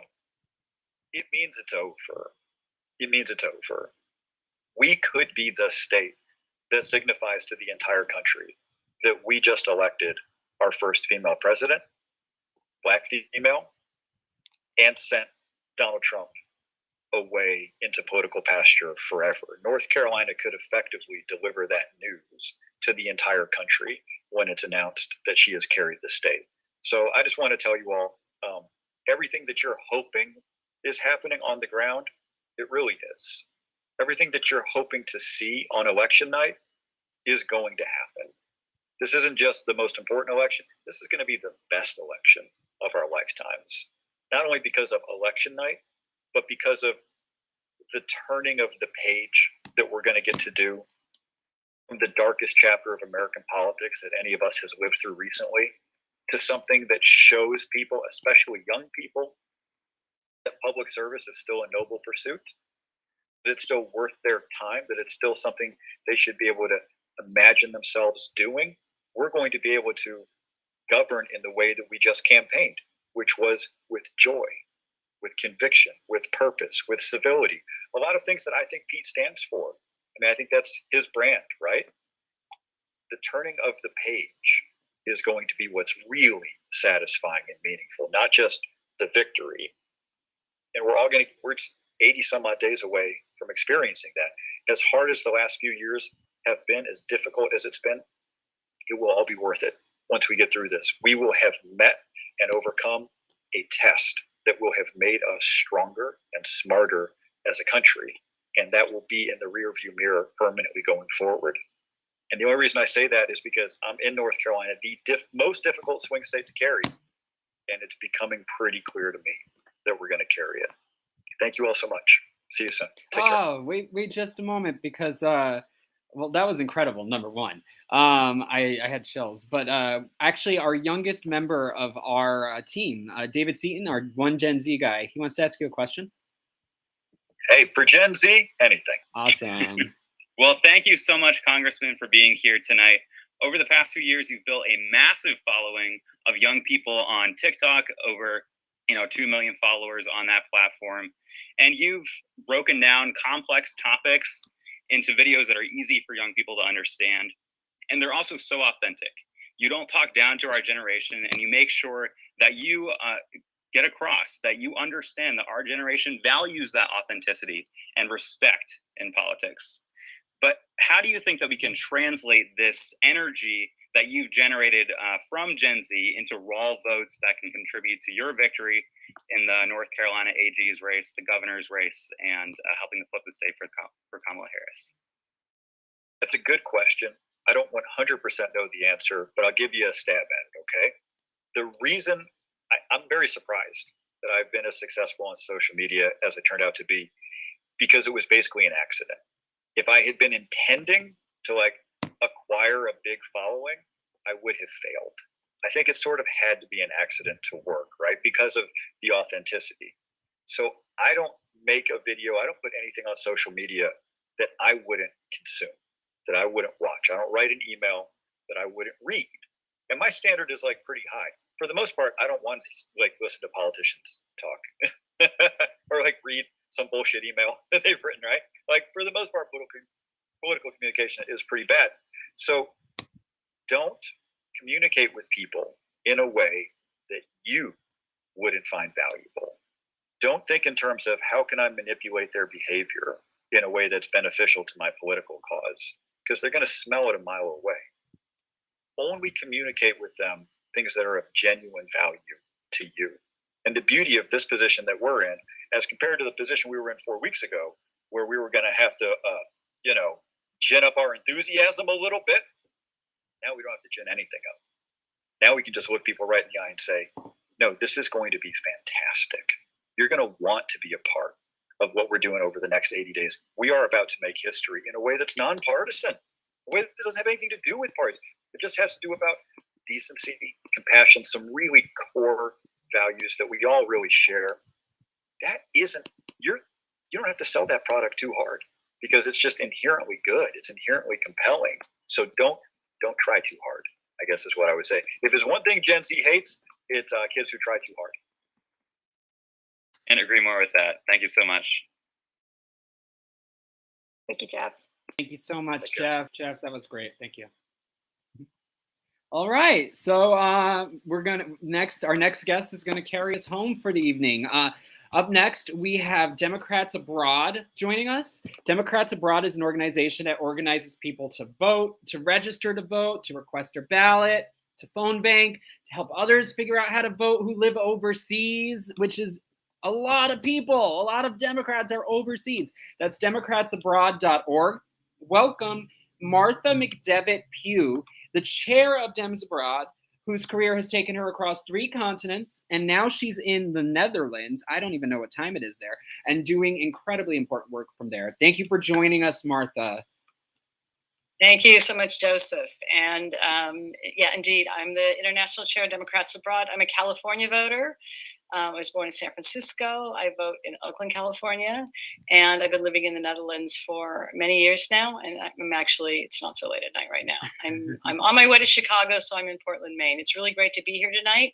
it means it's over. It means it's over. We could be the state that signifies to the entire country that we just elected our first female president, Black female, and sent Donald Trump away into political pasture forever. North Carolina could effectively deliver that news to the entire country when it's announced that she has carried the state. So I just want to tell you all, everything that you're hoping is happening on the ground, it really is. Everything that you're hoping to see on election night is going to happen. This isn't just the most important election. This is going to be the best election of our lifetimes, not only because of election night, but because of the turning of the page that we're going to get to do from the darkest chapter of American politics that any of us has lived through recently to something that shows people, especially young people, that public service is still a noble pursuit, that it's still worth their time, that it's still something they should be able to imagine themselves doing. We're going to be able to govern in the way that we just campaigned, which was with joy, with conviction, with purpose, with civility. A lot of things that I think Pete stands for. I think that's his brand, right? The turning of the page is going to be what's really satisfying and meaningful, not just the victory. And we're 80 some odd days away from experiencing that. As hard as the last few years have been, as difficult as it's been, it will all be worth it. Once we get through this, we will have met and overcome a test that will have made us stronger and smarter as a country. And that will be in the rearview mirror permanently going forward. And the only reason I say that is because I'm in North Carolina, the most difficult swing state to carry. And it's becoming pretty clear to me that we're going to carry it. Thank you all so much. See you soon. Take care. Wait just a moment, because Well, that was incredible. Number one, I had chills. But actually, our youngest member of our team, David Seaton, our one Gen Z guy, he wants to ask you a question. Hey, for Gen Z, anything. Awesome. Well, thank you so much, Congressman, for being here tonight. Over the past few years, you've built a massive following of young people on TikTok, over 2 million followers on that platform. And you've broken down complex topics into videos that are easy for young people to understand. And they're also so authentic. You don't talk down to our generation, and you make sure that you get across that you understand that our generation values that authenticity and respect in politics. But how do you think that we can translate this energy that you've generated from Gen Z into raw votes that can contribute to your victory in the North Carolina AG's race, the governor's race, and helping to flip the state for Kamala Harris? That's a good question. I don't 100% know the answer, but I'll give you a stab at it, okay? The reason I'm very surprised that I've been as successful on social media as it turned out to be, because it was basically an accident. If I had been intending to acquire a big following, I would have failed. I think it sort of had to be an accident to work, right? Because of the authenticity. So I don't make a video, I don't put anything on social media that I wouldn't consume, that I wouldn't watch. I don't write an email that I wouldn't read. And my standard is pretty high. For the most part, I don't want to listen to politicians talk or read some bullshit email that they've written, right? For the most part, political communication is pretty bad. So don't communicate with people in a way that you wouldn't find valuable. Don't think in terms of how can I manipulate their behavior in a way that's beneficial to my political cause, because they're going to smell it a mile away. Only communicate with them things that are of genuine value to you. And the beauty of this position that we're in, as compared to the position we were in 4 weeks ago, where we were going to have to, gin up our enthusiasm a little bit, now we don't have to gin anything up. Now we can just look people right in the eye and say, no, this is going to be fantastic. You're going to want to be a part of what we're doing over the next 80 days. We are about to make history in a way that's nonpartisan, a way that doesn't have anything to do with parties. It just has to do about decency, compassion, some really core values that we all really share. That isn't, you don't have to sell that product too hard, because it's just inherently good. It's inherently compelling. So don't try too hard, I guess is what I would say. If there's one thing Gen Z hates, it's kids who try too hard. And agree more with that. Thank you so much. Thank you, Jeff. Thank you so much, Jeff. Jeff, that was great. Thank you. All right, so we're gonna our next guest is gonna carry us home for the evening. Up next, we have Democrats Abroad joining us. Democrats Abroad is an organization that organizes people to vote, to register to vote, to request their ballot, to phone bank, to help others figure out how to vote who live overseas, which is a lot of people. A lot of Democrats are overseas. That's democratsabroad.org. Welcome, Martha McDevitt Pugh, the chair of Dems Abroad, whose career has taken her across 3 continents, and now she's in the Netherlands. I don't even know what time it is there, and doing incredibly important work from there. Thank you for joining us, Martha. Thank you so much, Joseph. And yeah, indeed, I'm the international chair of Democrats Abroad. I'm a California voter. I was born in San Francisco. I vote in Oakland, California, and I've been living in the Netherlands for many years now. And I'm actually, it's not so late at night right now. I'm on my way to Chicago, so I'm in Portland, Maine. It's really great to be here tonight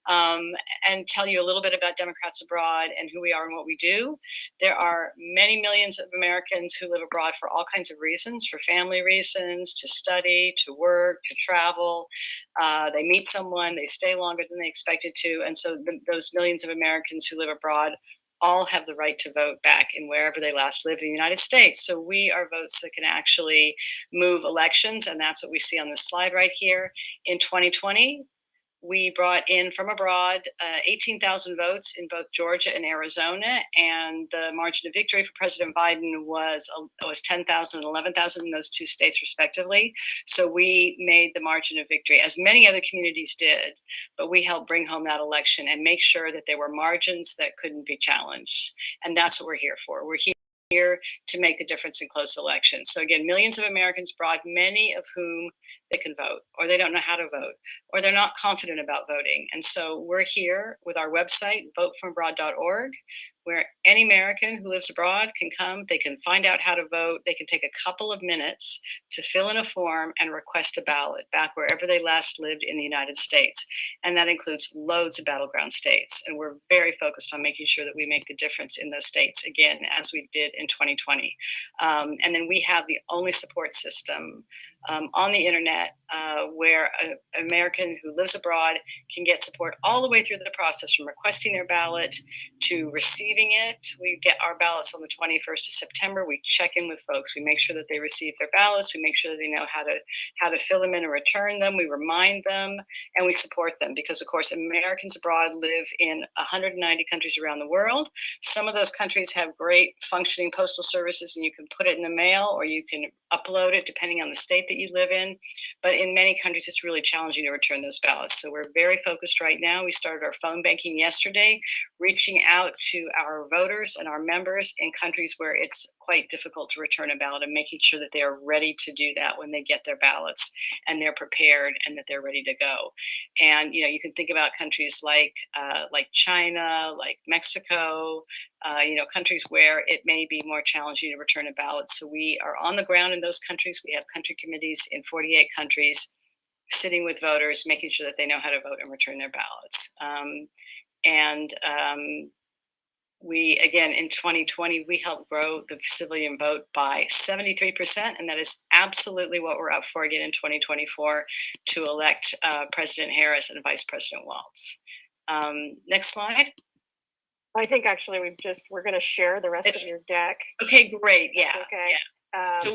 and tell you a little bit about Democrats Abroad and who we are and what we do. There are many millions of Americans who live abroad for all kinds of reasons, for family reasons, to study, to work, to travel. They meet someone, they stay longer than they expected to. And so those millions of Americans who live abroad all have the right to vote back in wherever they last lived in the United States. So we are votes that can actually move elections. And that's what we see on this slide right here. In 2020, we brought in from abroad 18,000 votes in both Georgia and Arizona, and the margin of victory for President Biden was 10,000 and 11,000 in those 2 states respectively. So we made the margin of victory, as many other communities did, but we helped bring home that election and make sure that there were margins that couldn't be challenged. And that's what we're here for. We're here here to make the difference in close elections. So again, millions of Americans abroad, many of whom they can vote, or they don't know how to vote, or they're not confident about voting. And so we're here with our website, votefromabroad.org, where any American who lives abroad can come, they can find out how to vote, they can take a couple of minutes to fill in a form and request a ballot back wherever they last lived in the United States. And that includes loads of battleground states. And we're very focused on making sure that we make the difference in those states, again, as we did in 2020. And then we have the only support system on the internet where an American who lives abroad can get support all the way through the process, from requesting their ballot to receiving it. We get our ballots on the 21st of September. We check in with folks. We make sure that they receive their ballots. We make sure that they know how to fill them in and return them. We remind them and we support them because, of course, Americans abroad live in 190 countries around the world. Some of those countries have great functioning postal services, and you can put it in the mail or you can upload it depending on the state that you live in. But in many countries, it's really challenging to return those ballots. So we're very focused right now. We started our phone banking yesterday, reaching out to our voters and our members in countries where it's quite difficult to return a ballot, and making sure that they are ready to do that when they get their ballots and they're prepared and that they're ready to go. And you can think about countries like China, like Mexico, countries where it may be more challenging to return a ballot. So we are on the ground in those countries. We have country committees in 48 countries sitting with voters, making sure that they know how to vote and return their ballots. We, again, in 2020, we helped grow the civilian vote by 73%, and that is absolutely what we're up for again in 2024 to elect President Harris and Vice President Walz. Next slide. I think actually we're going to share the rest of your deck. Okay, great. Yeah. That's okay. Yeah. So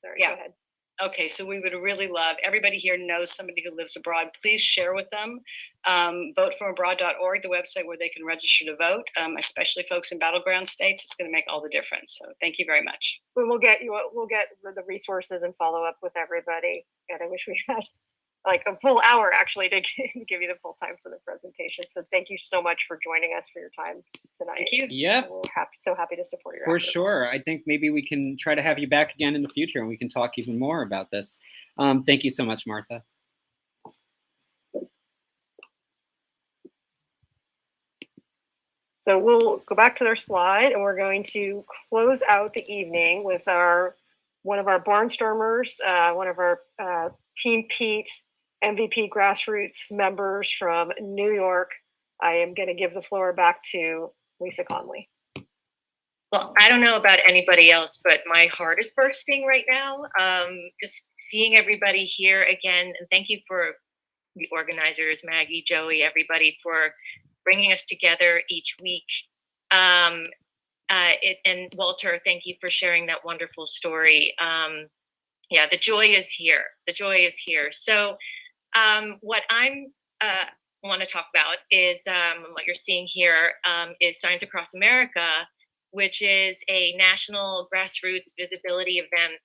sorry, yeah. Go ahead. Okay, so we would really love, everybody here knows somebody who lives abroad. Please share with them. Votefromabroad.org, the website where they can register to vote, especially folks in battleground states. It's going to make all the difference. So thank you very much. We'll get the resources and follow up with everybody. And I wish we had like a full hour actually to give you the full time for the presentation. So thank you so much for joining us, for your time tonight. Thank you. Yeah, we're so happy to support your for efforts. sure. I think maybe we can try to have you back again in the future and we can talk even more about this. Thank you so much, Martha. So we'll go back to their slide and we're going to close out the evening with one of our barnstormers, one of our Team Pete MVP grassroots members from New York. I am going to give the floor back to Lisa Conley. Well, I don't know about anybody else, but my heart is bursting right now. Just seeing everybody here again. And thank you for the organizers, Maggie, Joey, everybody, for bringing us together each week. And Walter, thank you for sharing that wonderful story. Yeah, the joy is here. The joy is here. So what I'm want to talk about is what you're seeing here is Signs Across America, which is a national grassroots visibility event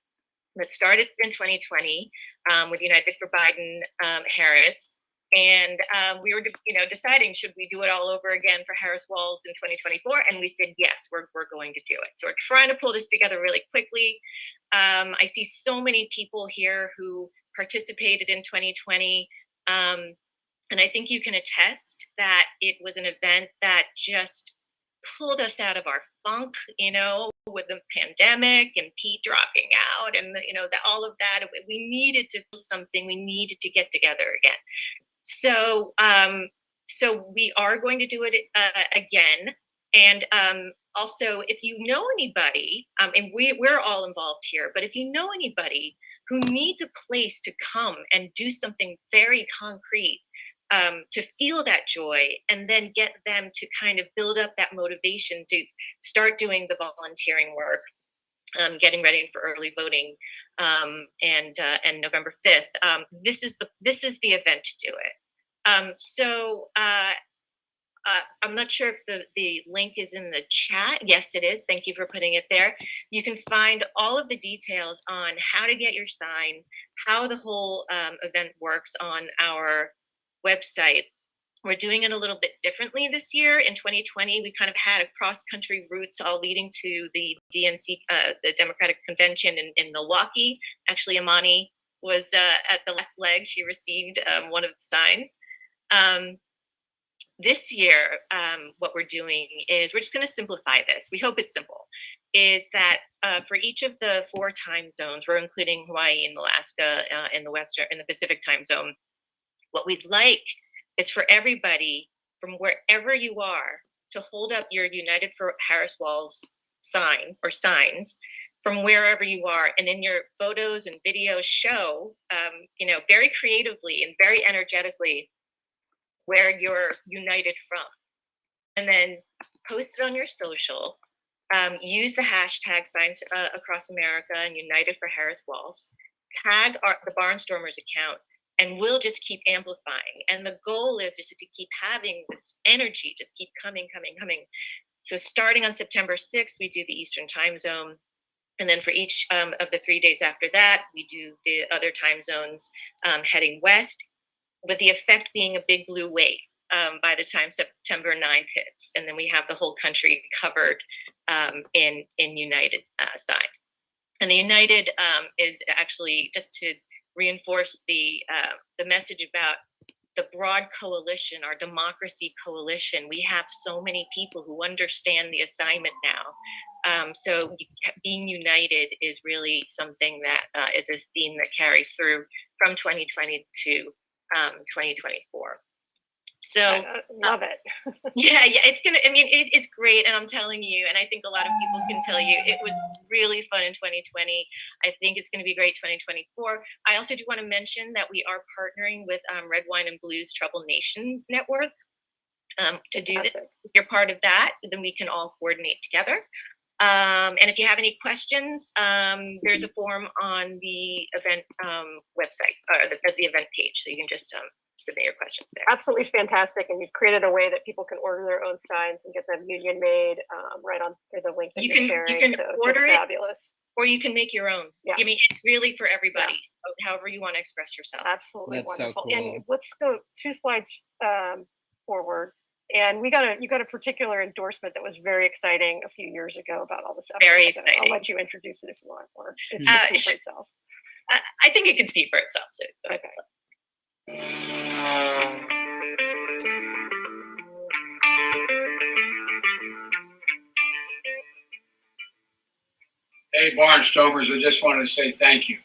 that started in 2020 with United for Biden Harris. And we were, deciding, should we do it all over again for Harris-Walz in 2024? And we said, yes, we're going to do it. So we're trying to pull this together really quickly. I see so many people here who participated in 2020. And I think you can attest that it was an event that just pulled us out of our funk, with the pandemic and Pete dropping out and, all of that. We needed to feel something. We needed to get together again. So we are going to do it again. And also, if you know anybody, and we're all involved here, but if you know anybody who needs a place to come and do something very concrete, to feel that joy and then get them to kind of build up that motivation to start doing the volunteering work, getting ready for early voting, and November 5th. This is the event to do it. So I'm not sure if the link is in the chat. Yes, it is. Thank you for putting it there. You can find all of the details on how to get your sign, how the whole event works on our website. We're doing it a little bit differently this year. In 2020, we kind of had a cross-country routes all leading to the DNC, the Democratic Convention in Milwaukee. Actually, Amani was at the last leg. She received one of the signs. This year, what we're doing is we're just going to simplify this. We hope it's simple. Is that for each of the 4 time zones, we're including Hawaii and Alaska in the Pacific time zone. What we'd like is for everybody from wherever you are to hold up your United for Harris-Walz sign or signs from wherever you are, and in your photos and videos show, very creatively and very energetically where you're united from, and then post it on your social. Use the hashtag Signs Across America and United for Harris-Walz. Tag the Barnstormers account, and we'll just keep amplifying. And the goal is just to keep having this energy, just keep coming. So starting on September 6th, we do the Eastern time zone. And then for each of the 3 days after that, we do the other time zones heading west, with the effect being a big blue wave by the time September 9th hits. And then we have the whole country covered in United signs. And the United is actually just to reinforce the message about the broad coalition, our democracy coalition. We have so many people who understand the assignment now. So being united is really something that is a theme that carries through from 2020 to 2024. So love it. yeah, it's great. And I'm telling you, and I think a lot of people can tell you, it was really fun in 2020. I think it's going to be great 2024. I also do want to mention that we are partnering with Red Wine and Blues Trouble Nation Network to do this. If you're part of that, then we can all coordinate together. And if you have any questions, there's a form on the event website, or the event page, so you can just submit your questions there. Absolutely fantastic. And you've created a way that people can order their own signs and get them union made right on through the link that you're sharing. You can so order it, fabulous. or you can make your own. Yeah. I mean, it's really for everybody. So however you want to express yourself. Absolutely That's wonderful. so cool. And let's go 2 slides forward. And you got a particular endorsement that was very exciting a few years ago about all this. Very so exciting. I'll let you introduce it if you want, or it can speak for itself. I think it can speak for itself. So okay. Hey, Barnstormers, I just wanted to say thank you.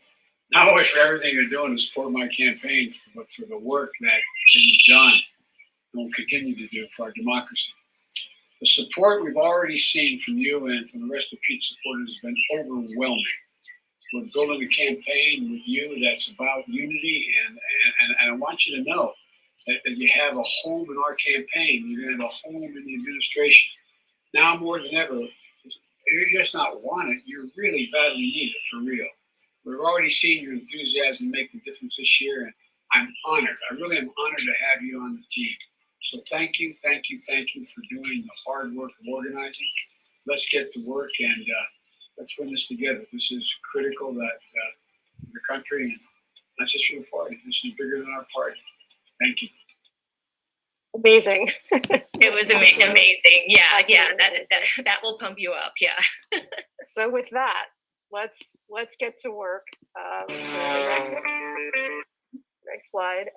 Not only for everything you're doing to support my campaign, but for the work that you've done and will continue to do for our democracy. The support we've already seen from you and from the rest of Pete's supporters has been overwhelming. We're building a campaign with you that's about unity, and I want you to know that you have a home in our campaign. You're going to have a home in the administration. Now more than ever, you're just not wanted. You're really badly needed, for real. We've already seen your enthusiasm make the difference this year, and I'm honored. I really am honored to have you on the team. So thank you for doing the hard work of organizing. Let's get to work, and let's win this together. This is critical that the country, and not just for the party. This is bigger than our party. Thank you. Amazing. it was amazing. Yeah. That will pump you up. Yeah. So with that, let's get to work. Let's go to the next slide.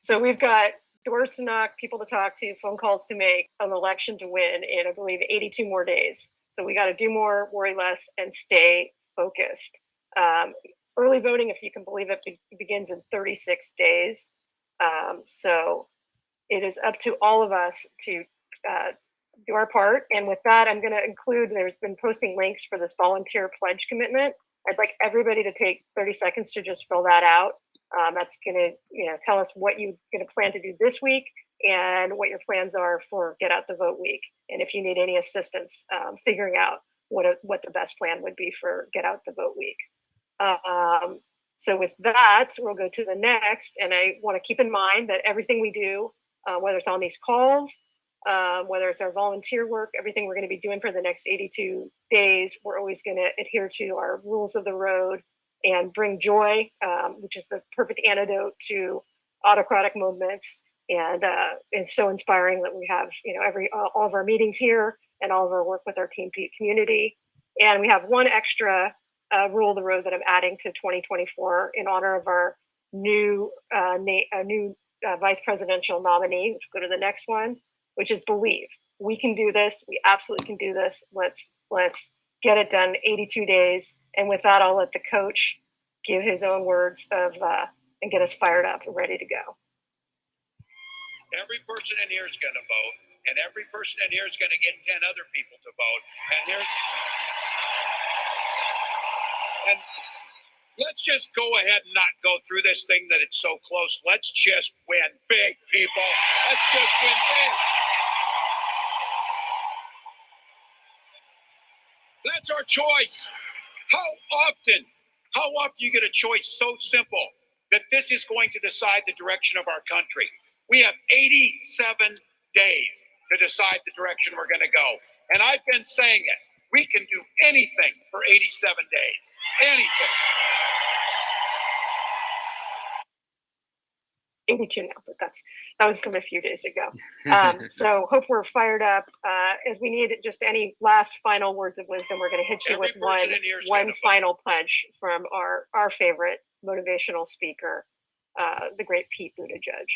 So we've got doors to knock, people to talk to, phone calls to make, an election to win in, I believe, 82 more days. So we got to do more, worry less, and stay focused. Early voting, if you can believe it, begins in 36 days. So it is up to all of us to do our part. And with that, I'm going to include, there's been posting links for this volunteer pledge commitment. I'd like everybody to take 30 seconds to just fill that out. That's going to tell us what you're going to plan to do this week and what your plans are for Get Out the Vote week. And if you need any assistance figuring out what the best plan would be for Get Out the Vote week. So with that, we'll go to the next. And I want to keep in mind that everything we do, whether it's on these calls, whether it's our volunteer work, everything we're going to be doing for the next 82 days, we're always going to adhere to our rules of the road and bring joy, which is the perfect antidote to autocratic movements. And it's so inspiring that we have, all of our meetings here and all of our work with our Team Pete community. And we have one extra rule of the road that I'm adding to 2024 in honor of our new vice presidential nominee, which will go to the next one, which is believe. We can do this. We absolutely can do this. Let's get it done. 82 days. And with that, I'll let the coach give his own words of and get us fired up and ready to go. Every person in here is going to vote, and every person in here is going to get 10 other people to vote. And let's just go ahead and not go through this thing that it's so close. Let's just win big, people. Let's just win big. That's our choice. How often you get a choice so simple that this is going to decide the direction of our country? We have 87 days to decide the direction we're going to go. And I've been saying it. We can do anything for 87 days. Anything. 82 now, but that was from a few days ago. So hope we're fired up. As we need just any last final words of wisdom, we're going to hit you with one final pledge from our favorite motivational speaker, the great Pete Buttigieg.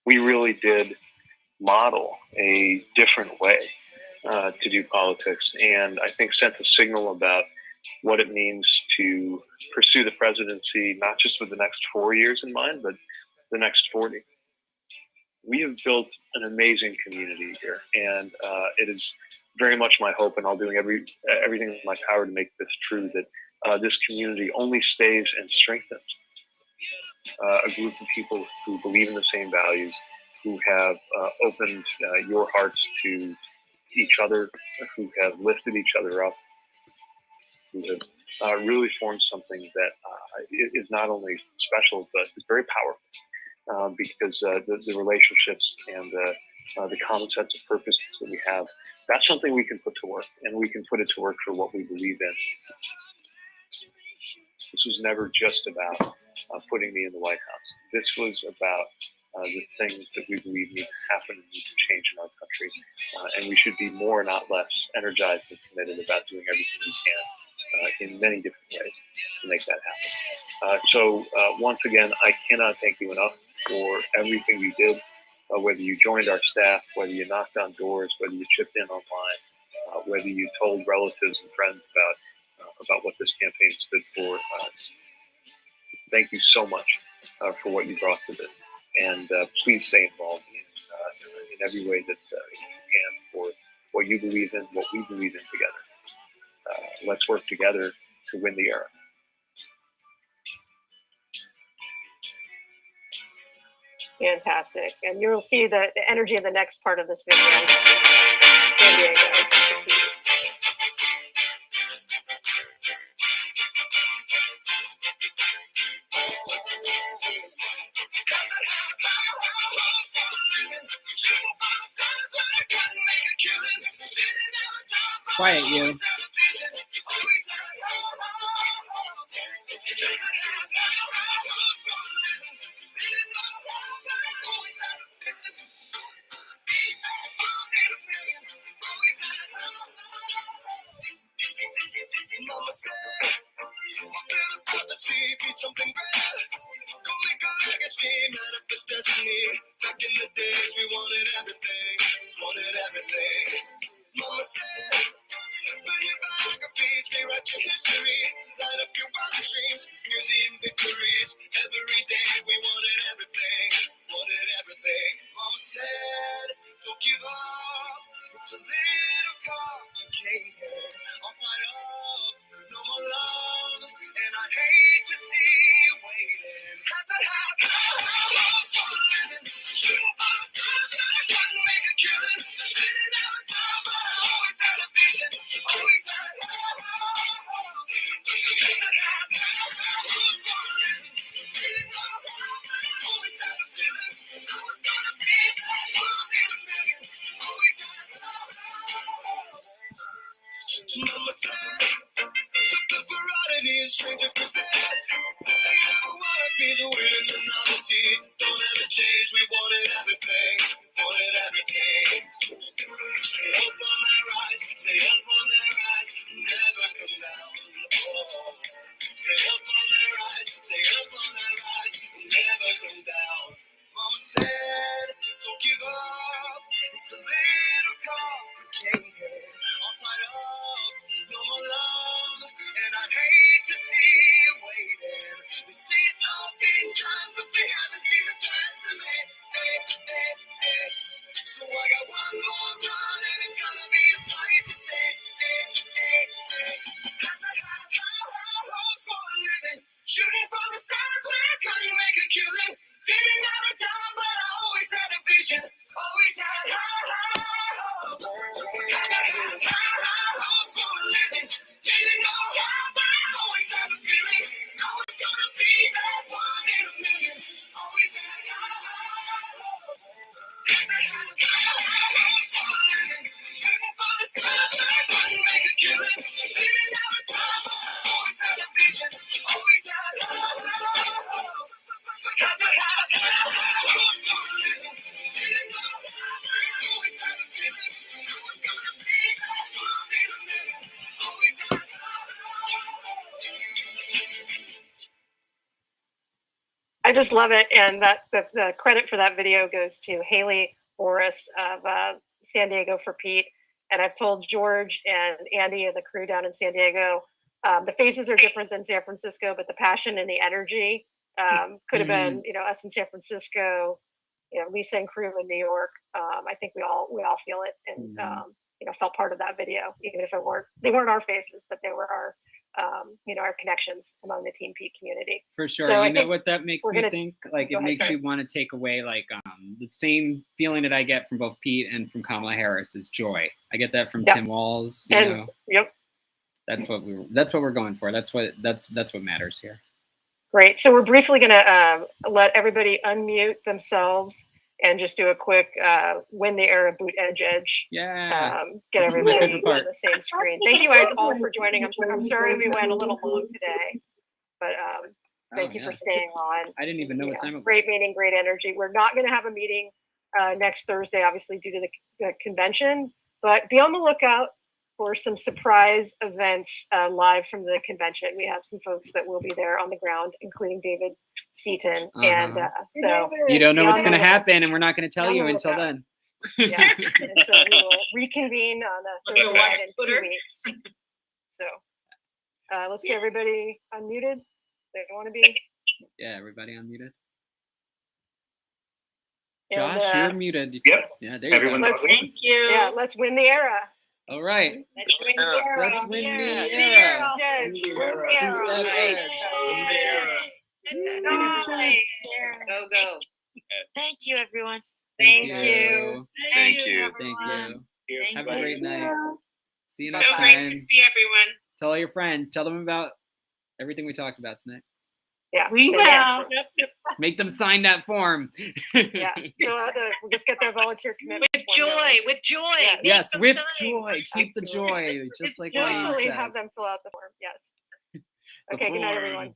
We really did model a different way to do politics, and I think sent a signal about what it means to pursue the presidency, not just with the next 4 years in mind, but the next 40. We have built an amazing community here, and it is very much my hope, and I'll do everything in my power to make this true, that this community only stays and strengthens. A group of people who believe in the same values, who have opened your hearts to each other, who have lifted each other up, who have really formed something that is not only special, but is very powerful because the relationships and the common sense of purpose that we have, that's something we can put to work, and we can put it to work for what we believe in. This was never just about putting me in the White House. This was about the things that we believe need to happen and need to change in our country. And we should be more, not less, energized and committed about doing everything we can in many different ways to make that happen. So once again, I cannot thank you enough for everything you did, whether you joined our staff, whether you knocked on doors, whether you chipped in online, whether you told relatives and friends about what this campaign stood for. Thank you so much for what you brought to this. And please stay involved in every way that you can for what you believe in, what we believe in together. Let's work together to win the era. Fantastic. And you'll see the energy of the next part of this video. There you go. Quiet, you. Mama said, about to see be something great. Go make a legacy, manifest destiny. Back in the days, we wanted everything. Mama said, burn your biographies, rewrite your history. Light up your wildest dreams, museum victories. Every day, we wanted everything. Mama said, don't give up. It's a little complicated. All tied up, no more love. And I'd hate to see you waiting. Had to have love for a living. Shooting for the stars, but I couldn't make a killing. Didn't have a job, but I always had a vision. Always had love. Had to have love for a living. Didn't know how, but I always had a feeling. I was gonna be that one in a million. Always had love. Mama said, took the variety, stranger possessed. They never wanna be the winner. complicated. All tied up, no more love, and I'd hate to see you waiting. They say it's all been done, but they haven't seen the best of me. Hey, hey, hey. So I got one more run, and it's gonna be a sight to see. Hey, hey, hey. Had to have hopes for a living, shooting for the stars when I couldn't make a killing. Didn't have a dime, but I always had a vision. Always had hopes. Had to have hopes for a living. Didn't know how, but I always had a feeling. Always gonna be that one in a million. Always had hopes. Had to have hopes for a living. Shooting for the stars when I couldn't make a killing. Didn't have a dime, but I always had a vision. Always had hopes. Had to have hopes for a living. Didn't know how, but I always had a feeling. Always gonna be that one in a million. Always had I just love it, and that the credit for that video goes to Haley Boris of San Diego for Pete. And I've told George and Andy and the crew down in San Diego, the faces are different than San Francisco, but the passion and the energy could have been, us in San Francisco, Lisa and crew in New York. I think we all feel it, and felt part of that video, even if they weren't our faces, but they were our our connections among the Team Pete community. For sure. So you know what that makes me think? Like, it makes ahead. me want to take away the same feeling that I get from both Pete and from Kamala Harris is joy. I get that from Tim Walz. Yep. That's what we're going for. That's what matters here. Great. So we're briefly going to let everybody unmute themselves and just do a quick win the era boot edge. Yeah. Get everybody on the same screen. Thank you guys all for joining. I'm sorry we went a little long today, but thank you for staying on. I didn't even know what time it was. Great meeting, great energy. We're not going to have a meeting next Thursday, obviously due to the convention, but be on the lookout for some surprise events live from the convention. We have some folks that will be there on the ground, including David Seaton. And so you don't know what's going to happen, and we're not going to tell you until then. Yeah, and so we will reconvene on Thursday night in 2 weeks. So let's get everybody unmuted. They want to be. Yeah, everybody unmuted. And, Josh, you're muted. Yep. Yeah, there you go. Thank you. Yeah, let's win the era. All right. Let's win the era. Let's win the Yes. era. Yes. Win the era. Go. Thank you, everyone. Thank you. Thank you. Thank you. Have a great night. See you So next great time. to see everyone. Tell all your friends. Tell them about everything we talked about tonight. Yeah, we will. Yep. Make them sign that form. Yeah, so we'll just get their volunteer commitment. With joy, with joy. Yeah. Yes, with joy. Keep the joy, just like Wayne Joyfully says. have them fill out the form. Yes. Okay. Good night, everyone.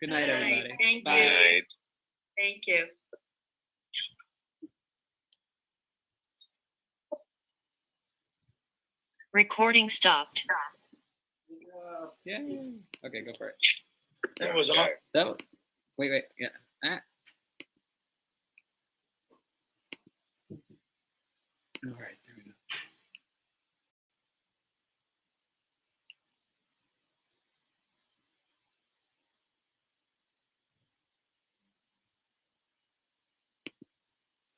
Good night, everybody. Thank Bye. you. Thank you. Recording stopped. Yeah. Okay, go for it. That was all. Wait. Yeah. All right.